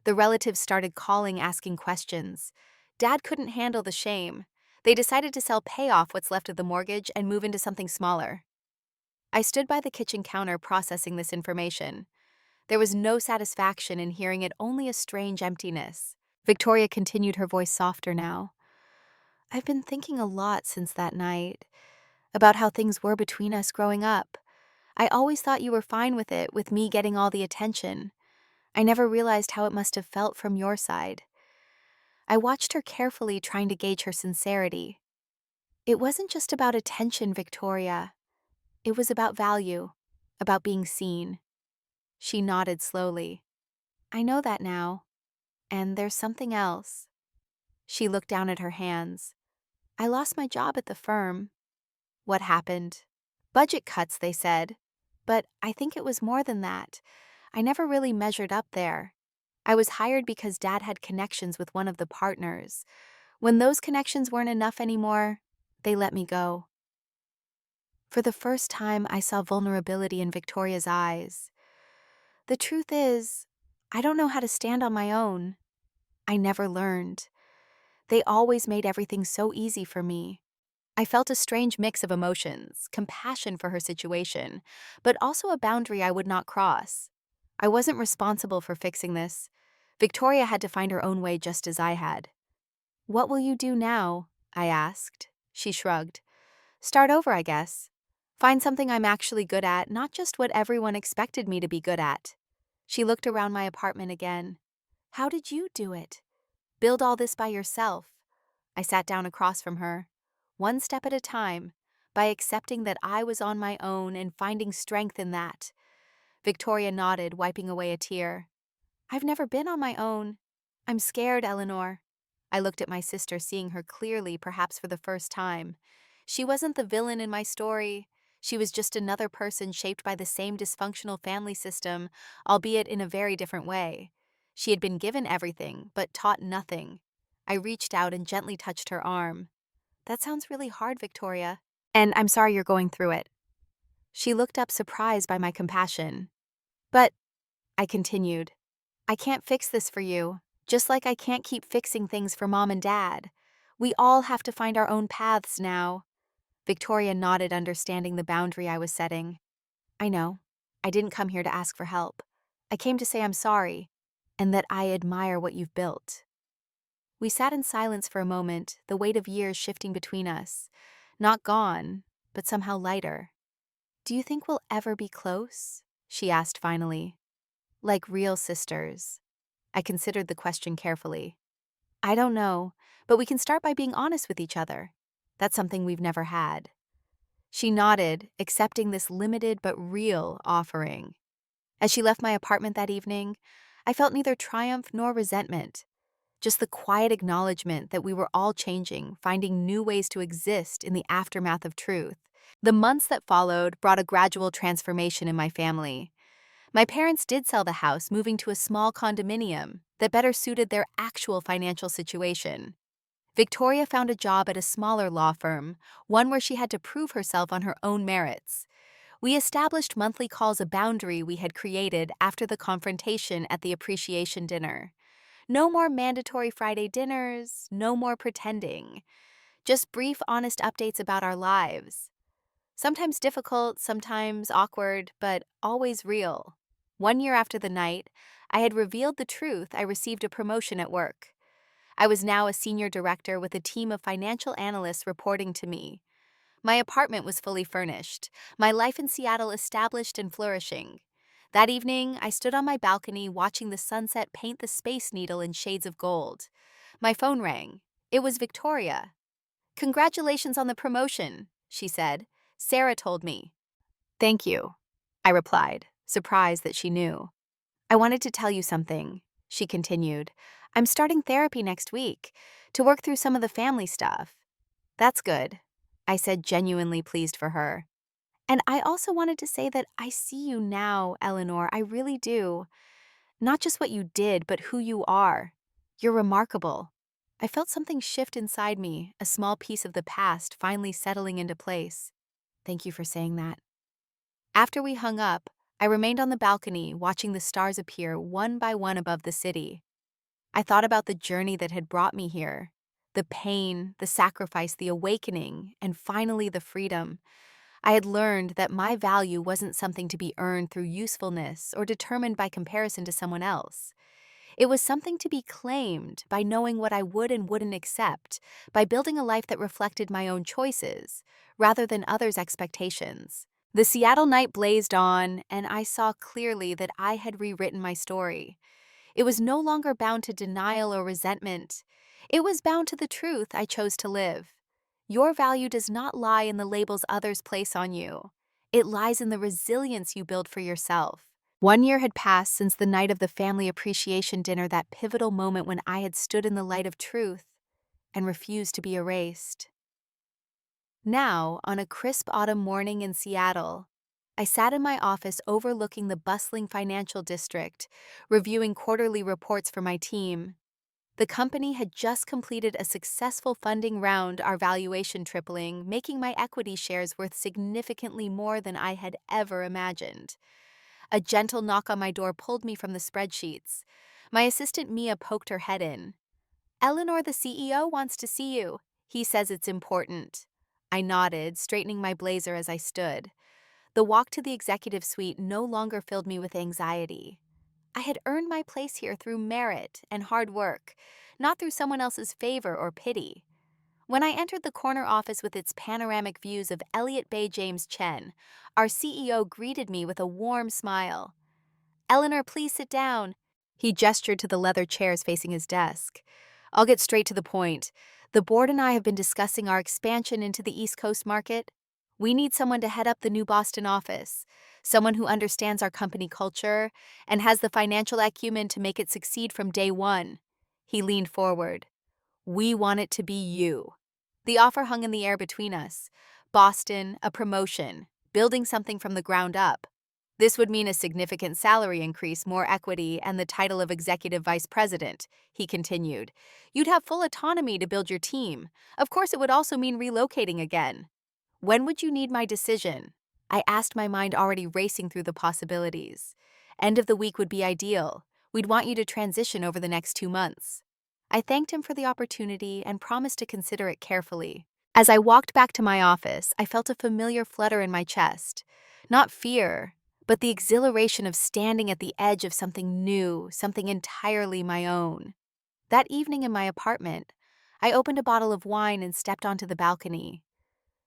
The relatives started calling, asking questions. Dad couldn't handle the shame. They decided to pay off what's left of the mortgage and move into something smaller. I stood by the kitchen counter processing this information. There was no satisfaction in hearing it, only a strange emptiness. Victoria continued, her voice softer now. "I've been thinking a lot since that night, about how things were between us growing up. I always thought you were fine with it, with me getting all the attention. I never realized how it must have felt from your side." I watched her carefully, trying to gauge her sincerity. "It wasn't just about attention, Victoria. It was about value, about being seen." She nodded slowly. "I know that now. And there's something else." She looked down at her hands. "I lost my job at the firm." "What happened?" "Budget cuts, they said. But I think it was more than that. I never really measured up there. I was hired because Dad had connections with one of the partners. When those connections weren't enough anymore, they let me go." For the first time, I saw vulnerability in Victoria's eyes. "The truth is, I don't know how to stand on my own. I never learned. They always made everything so easy for me." I felt a strange mix of emotions, compassion for her situation, but also a boundary I would not cross. I wasn't responsible for fixing this. Victoria had to find her own way just as I had. "What will you do now?" I asked. She shrugged. "Start over, I guess. Find something I'm actually good at, not just what everyone expected me to be good at." She looked around my apartment again. "How did you do it? Build all this by yourself?" I sat down across from her. "One step at a time, by accepting that I was on my own and finding strength in that." Victoria nodded, wiping away a tear. "I've never been on my own. I'm scared, Eleanor." I looked at my sister, seeing her clearly, perhaps for the first time. She wasn't the villain in my story. She was just another person shaped by the same dysfunctional family system, albeit in a very different way. She had been given everything, but taught nothing. I reached out and gently touched her arm. "That sounds really hard, Victoria. And I'm sorry you're going through it." She looked up, surprised by my compassion. "But," I continued, "I can't fix this for you, just like I can't keep fixing things for Mom and Dad. We all have to find our own paths now." Victoria nodded, understanding the boundary I was setting. "I know. I didn't come here to ask for help. I came to say I'm sorry, and that I admire what you've built." We sat in silence for a moment, the weight of years shifting between us. Not gone, but somehow lighter. "Do you think we'll ever be close?" she asked finally. "Like real sisters?" I considered the question carefully. "I don't know, but we can start by being honest with each other. That's something we've never had." She nodded, accepting this limited but real offering. As she left my apartment that evening, I felt neither triumph nor resentment, just the quiet acknowledgement that we were all changing, finding new ways to exist in the aftermath of truth. The months that followed brought a gradual transformation in my family. My parents did sell the house, moving to a small condominium that better suited their actual financial situation. Victoria found a job at a smaller law firm, one where she had to prove herself on her own merits. We established monthly calls, a boundary we had created after the confrontation at the appreciation dinner. No more mandatory Friday dinners, no more pretending. Just brief, honest updates about our lives. Sometimes difficult, sometimes awkward, but always real. 1 year after the night, I had revealed the truth. I received a promotion at work. I was now a senior director with a team of financial analysts reporting to me. My apartment was fully furnished, my life in Seattle established and flourishing. That evening, I stood on my balcony watching the sunset paint the Space Needle in shades of gold. My phone rang. It was Victoria. "Congratulations on the promotion," she said. "Sarah told me." "Thank you," I replied, surprised that she knew. "I wanted to tell you something," she continued. "I'm starting therapy next week to work through some of the family stuff." "That's good," I said, genuinely pleased for her. "And I also wanted to say that I see you now, Eleanor. I really do. Not just what you did, but who you are. You're remarkable." I felt something shift inside me, a small piece of the past finally settling into place. "Thank you for saying that." After we hung up, I remained on the balcony watching the stars appear one by one above the city. I thought about the journey that had brought me here, the pain, the sacrifice, the awakening, and finally the freedom. I had learned that my value wasn't something to be earned through usefulness or determined by comparison to someone else. It was something to be claimed by knowing what I would and wouldn't accept, by building a life that reflected my own choices, rather than others' expectations. The Seattle night blazed on, and I saw clearly that I had rewritten my story. It was no longer bound to denial or resentment. It was bound to the truth I chose to live. Your value does not lie in the labels others place on you. It lies in the resilience you build for yourself. 1 year had passed since the night of the family appreciation dinner, that pivotal moment when I had stood in the light of truth and refused to be erased. Now, on a crisp autumn morning in Seattle, I sat in my office overlooking the bustling financial district, reviewing quarterly reports for my team. The company had just completed a successful funding round, our valuation tripling, making my equity shares worth significantly more than I had ever imagined. A gentle knock on my door pulled me from the spreadsheets. My assistant Mia poked her head in. "Eleanor, the CEO wants to see you. He says it's important." I nodded, straightening my blazer as I stood. The walk to the executive suite no longer filled me with anxiety. I had earned my place here through merit and hard work, not through someone else's favor or pity. When I entered the corner office with its panoramic views of Elliott Bay James Chen, our CEO greeted me with a warm smile. "Eleanor, please sit down." He gestured to the leather chairs facing his desk. "I'll get straight to the point. The board and I have been discussing our expansion into the East Coast market. We need someone to head up the new Boston office, someone who understands our company culture and has the financial acumen to make it succeed from day one." He leaned forward. "We want it to be you." The offer hung in the air between us. Boston, a promotion, building something from the ground up. This would mean a significant salary increase, more equity, and the title of executive vice president, he continued. You'd have full autonomy to build your team. Of course, it would also mean relocating again. "When would you need my decision?" I asked, my mind already racing through the possibilities. "End of the week would be ideal. We'd want you to transition over the next 2 months." I thanked him for the opportunity and promised to consider it carefully. As I walked back to my office, I felt a familiar flutter in my chest. Not fear, but the exhilaration of standing at the edge of something new, something entirely my own. That evening in my apartment, I opened a bottle of wine and stepped onto the balcony.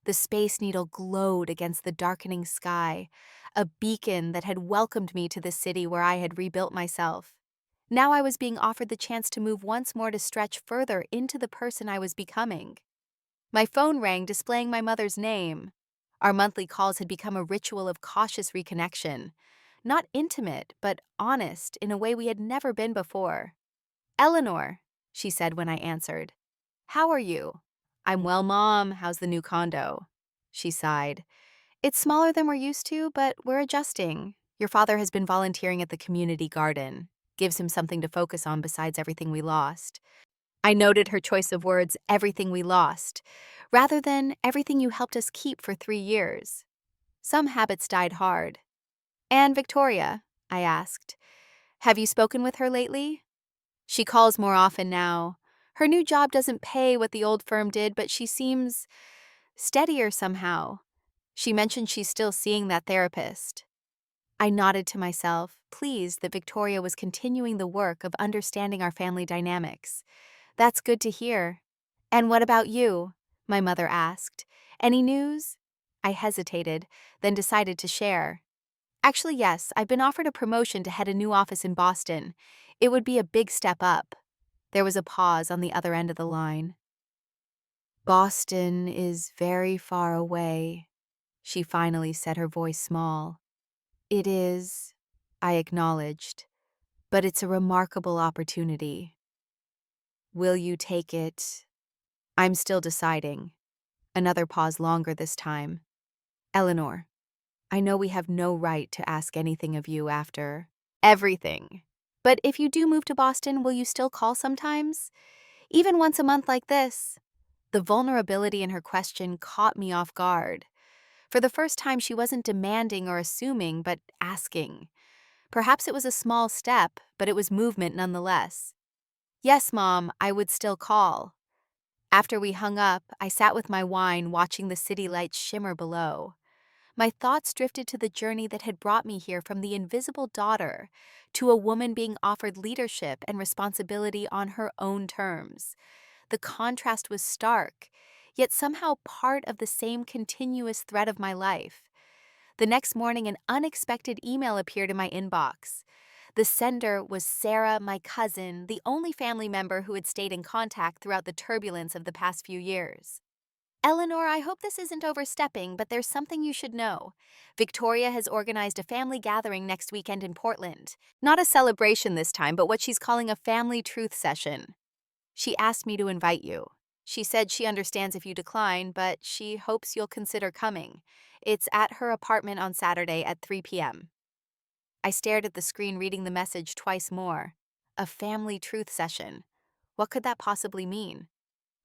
The Space Needle glowed against the darkening sky, a beacon that had welcomed me to the city where I had rebuilt myself. Now I was being offered the chance to move once more, to stretch further into the person I was becoming. My phone rang, displaying my mother's name. Our monthly calls had become a ritual of cautious reconnection. Not intimate, but honest in a way we had never been before. "Eleanor," she said when I answered. "How are you?" "I'm well, Mom. How's the new condo?" She sighed. "It's smaller than we're used to, but we're adjusting. Your father has been volunteering at the community garden. Gives him something to focus on besides everything we lost." I noted her choice of words, "everything we lost," rather than "everything you helped us keep for 3 years." Some habits died hard. "And Victoria?" I asked. "Have you spoken with her lately?" "She calls more often now. Her new job doesn't pay what the old firm did, but she seems steadier somehow." She mentioned she's still seeing that therapist. I nodded to myself, pleased that Victoria was continuing the work of understanding our family dynamics. That's good to hear. And what about you? My mother asked. Any news? I hesitated, then decided to share. Actually, yes, I've been offered a promotion to head a new office in Boston. It would be a big step up. There was a pause on the other end of the line. Boston is very far away, she finally said, her voice small. It is, I acknowledged, but it's a remarkable opportunity. Will you take it? I'm still deciding. Another pause longer this time. Eleanor, I know we have no right to ask anything of you after everything. But if you do move to Boston, will you still call sometimes? Even once a month like this? The vulnerability in her question caught me off guard. For the first time, she wasn't demanding or assuming, but asking. Perhaps it was a small step, but it was movement nonetheless. Yes, Mom, I would still call. After we hung up, I sat with my wine watching the city lights shimmer below. My thoughts drifted to the journey that had brought me here from the invisible daughter to a woman being offered leadership and responsibility on her own terms. The contrast was stark, yet somehow part of the same continuous thread of my life. The next morning, an unexpected email appeared in my inbox. The sender was Sarah, my cousin, the only family member who had stayed in contact throughout the turbulence of the past few years. Eleanor, I hope this isn't overstepping, but there's something you should know. Victoria has organized a family gathering next weekend in Portland. Not a celebration this time, but what she's calling a family truth session. She asked me to invite you. She said she understands if you decline, but she hopes you'll consider coming. It's at her apartment on Saturday at 3 p.m. I stared at the screen, reading the message twice more. A family truth session. What could that possibly mean?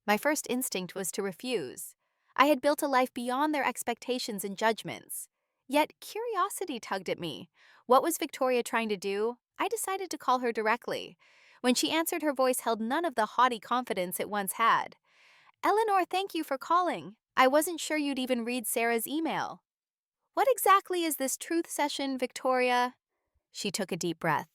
My first instinct was to refuse. I had built a life beyond their expectations and judgments. Yet curiosity tugged at me. What was Victoria trying to do? I decided to call her directly. When she answered, her voice held none of the haughty confidence it once had. Eleanor, thank you for calling. I wasn't sure you'd even read Sarah's email. What exactly is this truth session, Victoria? She took a deep breath.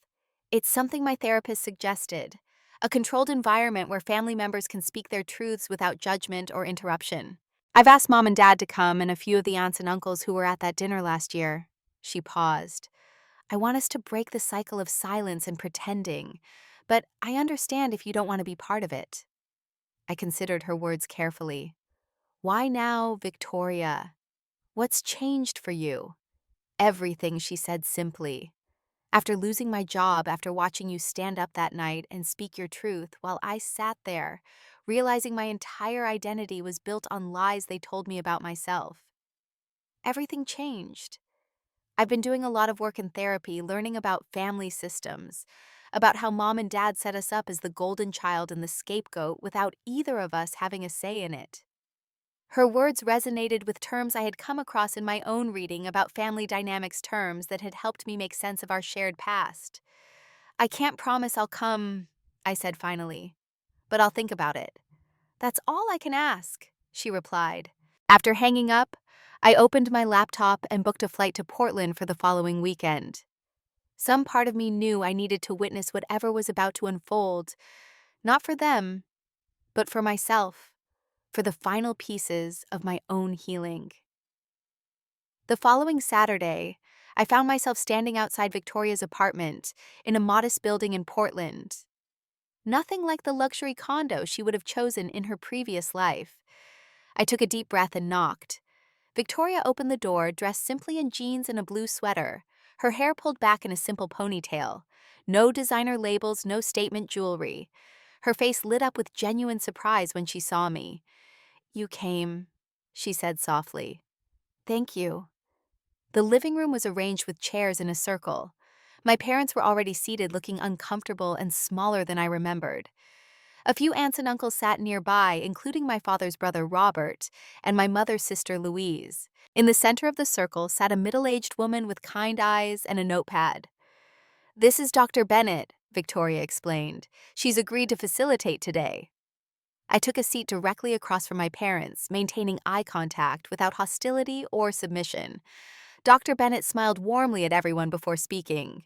It's something my therapist suggested. A controlled environment where family members can speak their truths without judgment or interruption. I've asked Mom and Dad to come and a few of the aunts and uncles who were at that dinner last year. She paused. I want us to break the cycle of silence and pretending, but I understand if you don't want to be part of it. I considered her words carefully. Why now, Victoria? What's changed for you? Everything, she said simply. After losing my job, after watching you stand up that night and speak your truth while I sat there, realizing my entire identity was built on lies they told me about myself. Everything changed. I've been doing a lot of work in therapy, learning about family systems, about how Mom and Dad set us up as the golden child and the scapegoat without either of us having a say in it. Her words resonated with terms I had come across in my own reading about family dynamics, terms that had helped me make sense of our shared past. I can't promise I'll come, I said finally, but I'll think about it. That's all I can ask, she replied. After hanging up, I opened my laptop and booked a flight to Portland for the following weekend. Some part of me knew I needed to witness whatever was about to unfold, not for them, but for myself, for the final pieces of my own healing. The following Saturday, I found myself standing outside Victoria's apartment in a modest building in Portland. Nothing like the luxury condo she would have chosen in her previous life. I took a deep breath and knocked. Victoria opened the door, dressed simply in jeans and a blue sweater, her hair pulled back in a simple ponytail. No designer labels, no statement jewelry. Her face lit up with genuine surprise when she saw me. You came, she said softly. Thank you. The living room was arranged with chairs in a circle. My parents were already seated, looking uncomfortable and smaller than I remembered. A few aunts and uncles sat nearby, including my father's brother Robert and my mother's sister Louise. In the center of the circle sat a middle-aged woman with kind eyes and a notepad. This is Dr. Bennett, Victoria explained. She's agreed to facilitate today. I took a seat directly across from my parents, maintaining eye contact without hostility or submission. Dr. Bennett smiled warmly at everyone before speaking.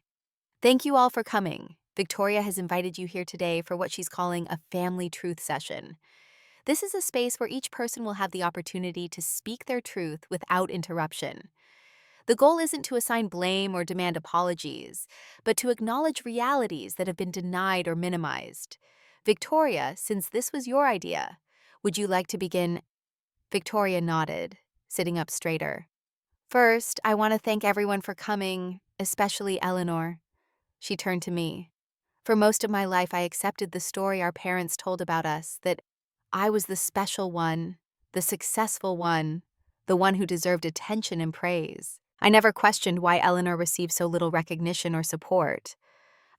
Thank you all for coming. Victoria has invited you here today for what she's calling a family truth session. This is a space where each person will have the opportunity to speak their truth without interruption. The goal isn't to assign blame or demand apologies, but to acknowledge realities that have been denied or minimized. Victoria, since this was your idea, would you like to begin? Victoria nodded, sitting up straighter. First, I want to thank everyone for coming, especially Eleanor. She turned to me. For most of my life, I accepted the story our parents told about us, that I was the special one, the successful one, the one who deserved attention and praise. I never questioned why Eleanor received so little recognition or support.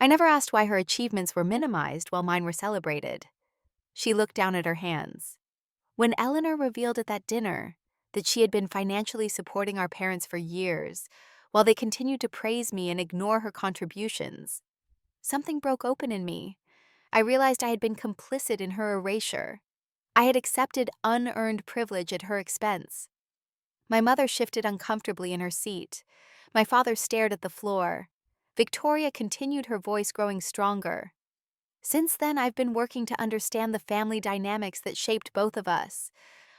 I never asked why her achievements were minimized while mine were celebrated. She looked down at her hands. When Eleanor revealed at that dinner that she had been financially supporting our parents for years, while they continued to praise me and ignore her contributions, something broke open in me. I realized I had been complicit in her erasure. I had accepted unearned privilege at her expense. My mother shifted uncomfortably in her seat. My father stared at the floor. Victoria continued, her voice growing stronger. Since then, I've been working to understand the family dynamics that shaped both of us.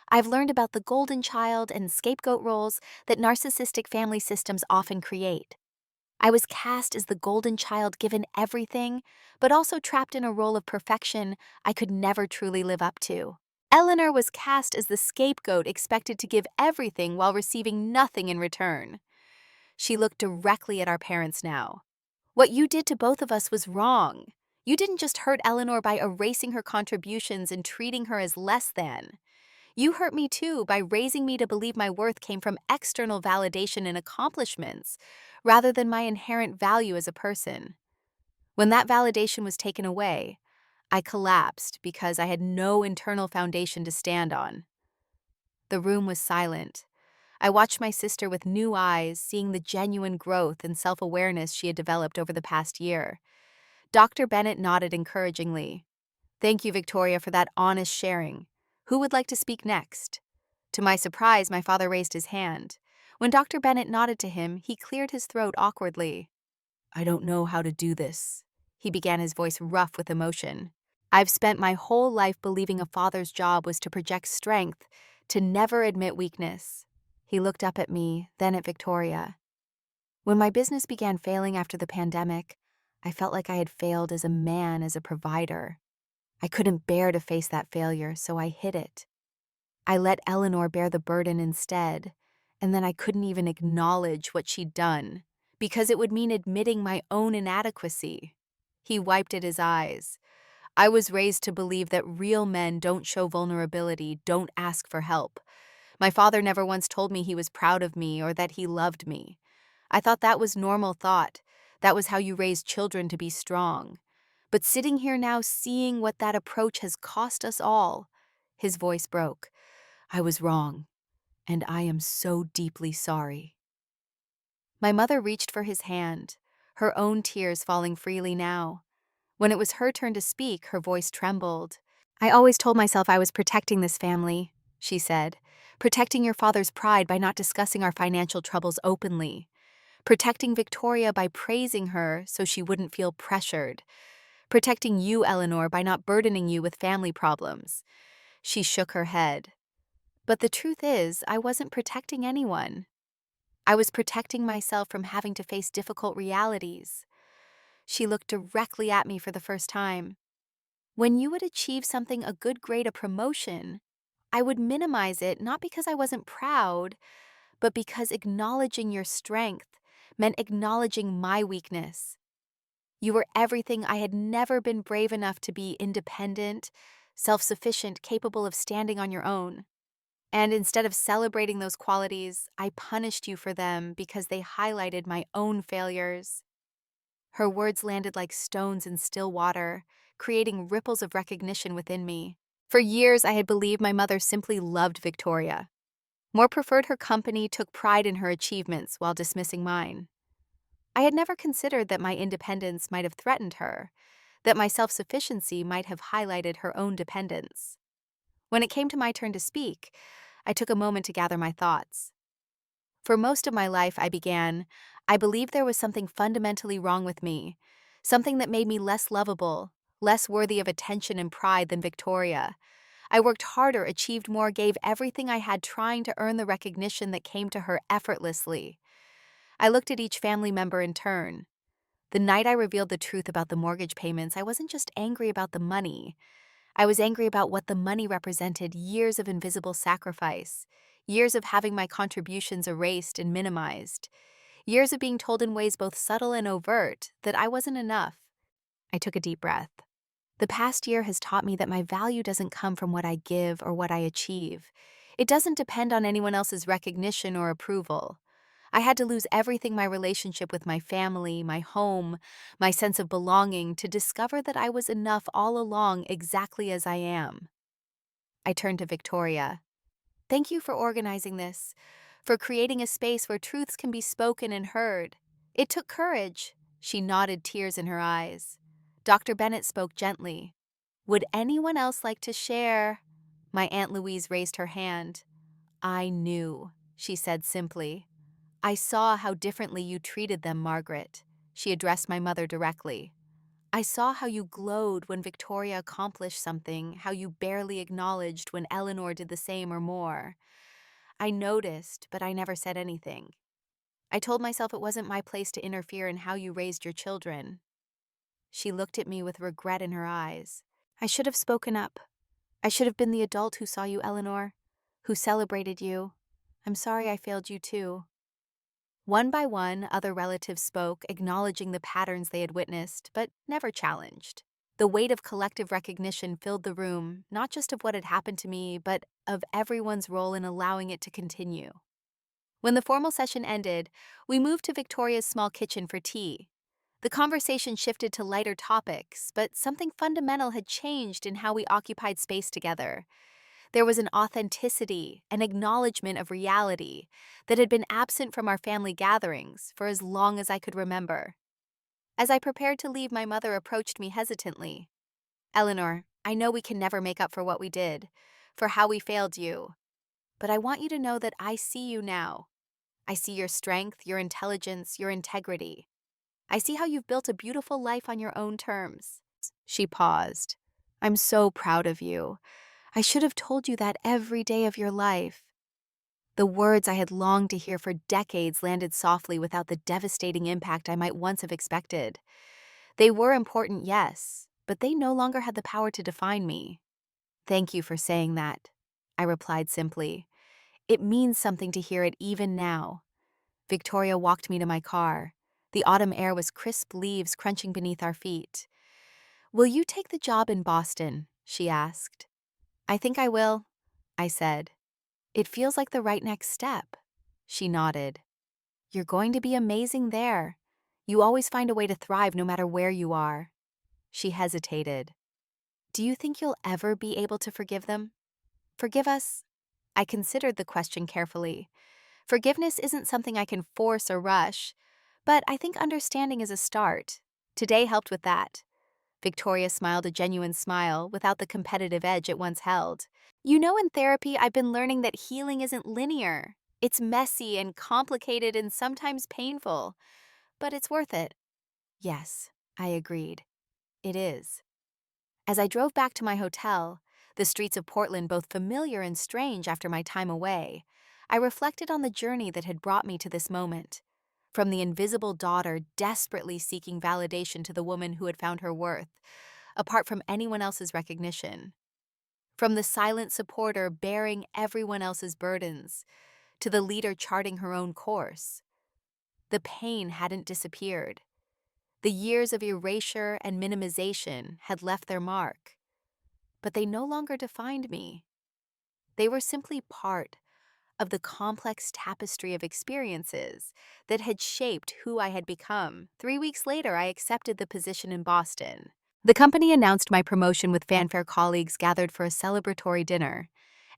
I've learned about the golden child and scapegoat roles that narcissistic family systems often create. I was cast as the golden child, given everything, but also trapped in a role of perfection I could never truly live up to. Eleanor was cast as the scapegoat, expected to give everything while receiving nothing in return. She looked directly at our parents now. What you did to both of us was wrong. You didn't just hurt Eleanor by erasing her contributions and treating her as less than. You hurt me too by raising me to believe my worth came from external validation and accomplishments, rather than my inherent value as a person. When that validation was taken away, I collapsed because I had no internal foundation to stand on. The room was silent. I watched my sister with new eyes, seeing the genuine growth and self-awareness she had developed over the past year. Dr. Bennett nodded encouragingly. Thank you, Victoria, for that honest sharing. Who would like to speak next? To my surprise, my father raised his hand. When Dr. Bennett nodded to him, he cleared his throat awkwardly. I don't know how to do this, he began, his voice rough with emotion. I've spent my whole life believing a father's job was to project strength, to never admit weakness. He looked up at me, then at Victoria. When my business began failing after the pandemic, I felt like I had failed as a man, as a provider. I couldn't bear to face that failure, so I hid it. I let Eleanor bear the burden instead, and then I couldn't even acknowledge what she'd done, because it would mean admitting my own inadequacy. He wiped at his eyes. I was raised to believe that real men don't show vulnerability, don't ask for help. My father never once told me he was proud of me or that he loved me. I thought that was normal thought. That was how you raise children, to be strong. But sitting here now, seeing what that approach has cost us all, his voice broke. I was wrong, and I am so deeply sorry. My mother reached for his hand, her own tears falling freely now. When it was her turn to speak, her voice trembled. I always told myself I was protecting this family, she said. Protecting your father's pride by not discussing our financial troubles openly. Protecting Victoria by praising her so she wouldn't feel pressured. Protecting you, Eleanor, by not burdening you with family problems. She shook her head. But the truth is, I wasn't protecting anyone. I was protecting myself from having to face difficult realities. She looked directly at me for the first time. When you would achieve something, a good grade, a promotion, I would minimize it, not because I wasn't proud, but because acknowledging your strength meant acknowledging my weakness. You were everything I had never been brave enough to be: independent, self-sufficient, capable of standing on your own. And instead of celebrating those qualities, I punished you for them because they highlighted my own failures. Her words landed like stones in still water, creating ripples of recognition within me. For years, I had believed my mother simply loved Victoria. More preferred her company, took pride in her achievements while dismissing mine. I had never considered that my independence might have threatened her, that my self-sufficiency might have highlighted her own dependence. When it came to my turn to speak, I took a moment to gather my thoughts. For most of my life, I believed there was something fundamentally wrong with me, something that made me less lovable, less worthy of attention and pride than Victoria. I worked harder, achieved more, gave everything I had trying to earn the recognition that came to her effortlessly. I looked at each family member in turn. The night I revealed the truth about the mortgage payments, I wasn't just angry about the money. I was angry about what the money represented: years of invisible sacrifice, years of having my contributions erased and minimized, years of being told in ways both subtle and overt that I wasn't enough. I took a deep breath. The past year has taught me that my value doesn't come from what I give or what I achieve. It doesn't depend on anyone else's recognition or approval. I had to lose everything: my relationship with my family, my home, my sense of belonging, to discover that I was enough all along exactly as I am. I turned to Victoria. Thank you for organizing this, for creating a space where truths can be spoken and heard. It took courage. She nodded, tears in her eyes. Dr. Bennett spoke gently. Would anyone else like to share? My Aunt Louise raised her hand. I knew, she said simply. I saw how differently you treated them, Margaret. She addressed my mother directly. I saw how you glowed when Victoria accomplished something, how you barely acknowledged when Eleanor did the same or more. I noticed, but I never said anything. I told myself it wasn't my place to interfere in how you raised your children. She looked at me with regret in her eyes. I should have spoken up. I should have been the adult who saw you, Eleanor, who celebrated you. I'm sorry I failed you too. One by one, other relatives spoke, acknowledging the patterns they had witnessed, but never challenged. The weight of collective recognition filled the room, not just of what had happened to me, but of everyone's role in allowing it to continue. When the formal session ended, we moved to Victoria's small kitchen for tea. The conversation shifted to lighter topics, but something fundamental had changed in how we occupied space together. There was an authenticity, an acknowledgement of reality that had been absent from our family gatherings for as long as I could remember. As I prepared to leave, my mother approached me hesitantly. Eleanor, I know we can never make up for what we did, for how we failed you, but I want you to know that I see you now. I see your strength, your intelligence, your integrity. I see how you've built a beautiful life on your own terms. She paused. I'm so proud of you. I should have told you that every day of your life. The words I had longed to hear for decades landed softly without the devastating impact I might once have expected. They were important, yes, but they no longer had the power to define me. Thank you for saying that, I replied simply. It means something to hear it even now. Victoria walked me to my car. The autumn air was crisp, leaves crunching beneath our feet. Will you take the job in Boston? She asked. I think I will, I said. It feels like the right next step. She nodded. You're going to be amazing there. You always find a way to thrive no matter where you are. She hesitated. Do you think you'll ever be able to forgive them? Forgive us? I considered the question carefully. Forgiveness isn't something I can force or rush, but I think understanding is a start. Today helped with that. Victoria smiled a genuine smile without the competitive edge it once held. You know, in therapy, I've been learning that healing isn't linear. It's messy and complicated and sometimes painful, but it's worth it. Yes, I agreed. It is. As I drove back to my hotel, the streets of Portland both familiar and strange after my time away, I reflected on the journey that had brought me to this moment. From the invisible daughter desperately seeking validation to the woman who had found her worth, apart from anyone else's recognition. From the silent supporter bearing everyone else's burdens, to the leader charting her own course. The pain hadn't disappeared. The years of erasure and minimization had left their mark. But they no longer defined me. They were simply part of the complex tapestry of experiences that had shaped who I had become. 3 weeks later, I accepted the position in Boston. The company announced my promotion with fanfare. Colleagues gathered for a celebratory dinner,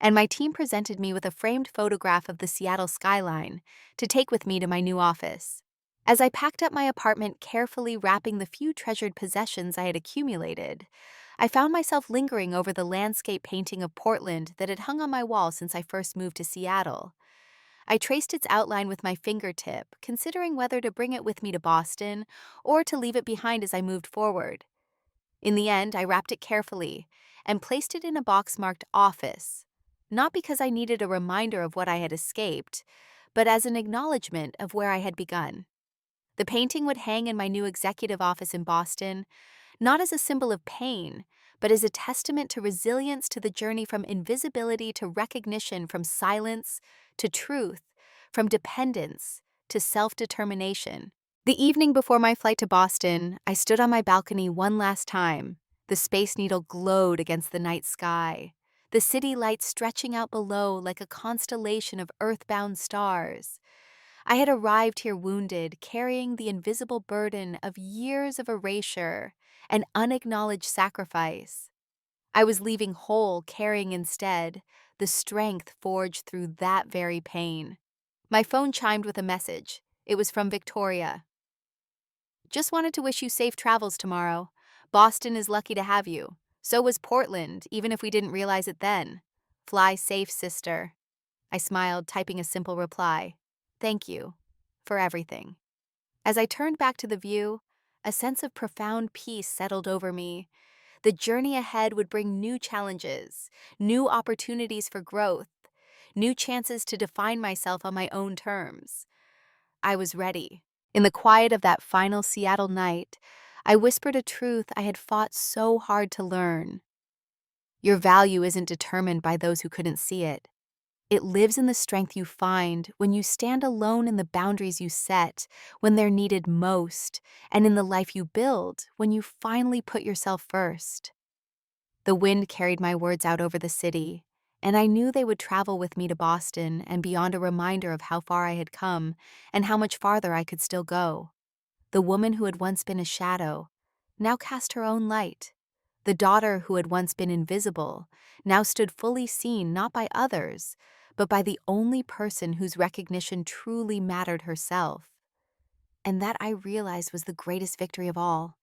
and my team presented me with a framed photograph of the Seattle skyline to take with me to my new office. As I packed up my apartment, carefully wrapping the few treasured possessions I had accumulated, I found myself lingering over the landscape painting of Portland that had hung on my wall since I first moved to Seattle. I traced its outline with my fingertip, considering whether to bring it with me to Boston or to leave it behind as I moved forward. In the end, I wrapped it carefully and placed it in a box marked Office, not because I needed a reminder of what I had escaped, but as an acknowledgement of where I had begun. The painting would hang in my new executive office in Boston, not as a symbol of pain, but as a testament to resilience, to the journey from invisibility to recognition, from silence to truth, from dependence to self-determination. The evening before my flight to Boston, I stood on my balcony one last time. The Space Needle glowed against the night sky, the city lights stretching out below like a constellation of earthbound stars. I had arrived here wounded, carrying the invisible burden of years of erasure and unacknowledged sacrifice. I was leaving whole, carrying instead the strength forged through that very pain. My phone chimed with a message. It was from Victoria. "Just wanted to wish you safe travels tomorrow. Boston is lucky to have you. So was Portland, even if we didn't realize it then. Fly safe, sister." I smiled, typing a simple reply. "Thank you for everything." As I turned back to the view, a sense of profound peace settled over me. The journey ahead would bring new challenges, new opportunities for growth, new chances to define myself on my own terms. I was ready. In the quiet of that final Seattle night, I whispered a truth I had fought so hard to learn. Your value isn't determined by those who couldn't see it. It lives in the strength you find when you stand alone in the boundaries you set, when they're needed most, and in the life you build when you finally put yourself first. The wind carried my words out over the city, and I knew they would travel with me to Boston and beyond, a reminder of how far I had come and how much farther I could still go. The woman who had once been a shadow now cast her own light. The daughter who had once been invisible now stood fully seen, not by others, but by the only person whose recognition truly mattered, herself. And that, I realized, was the greatest victory of all.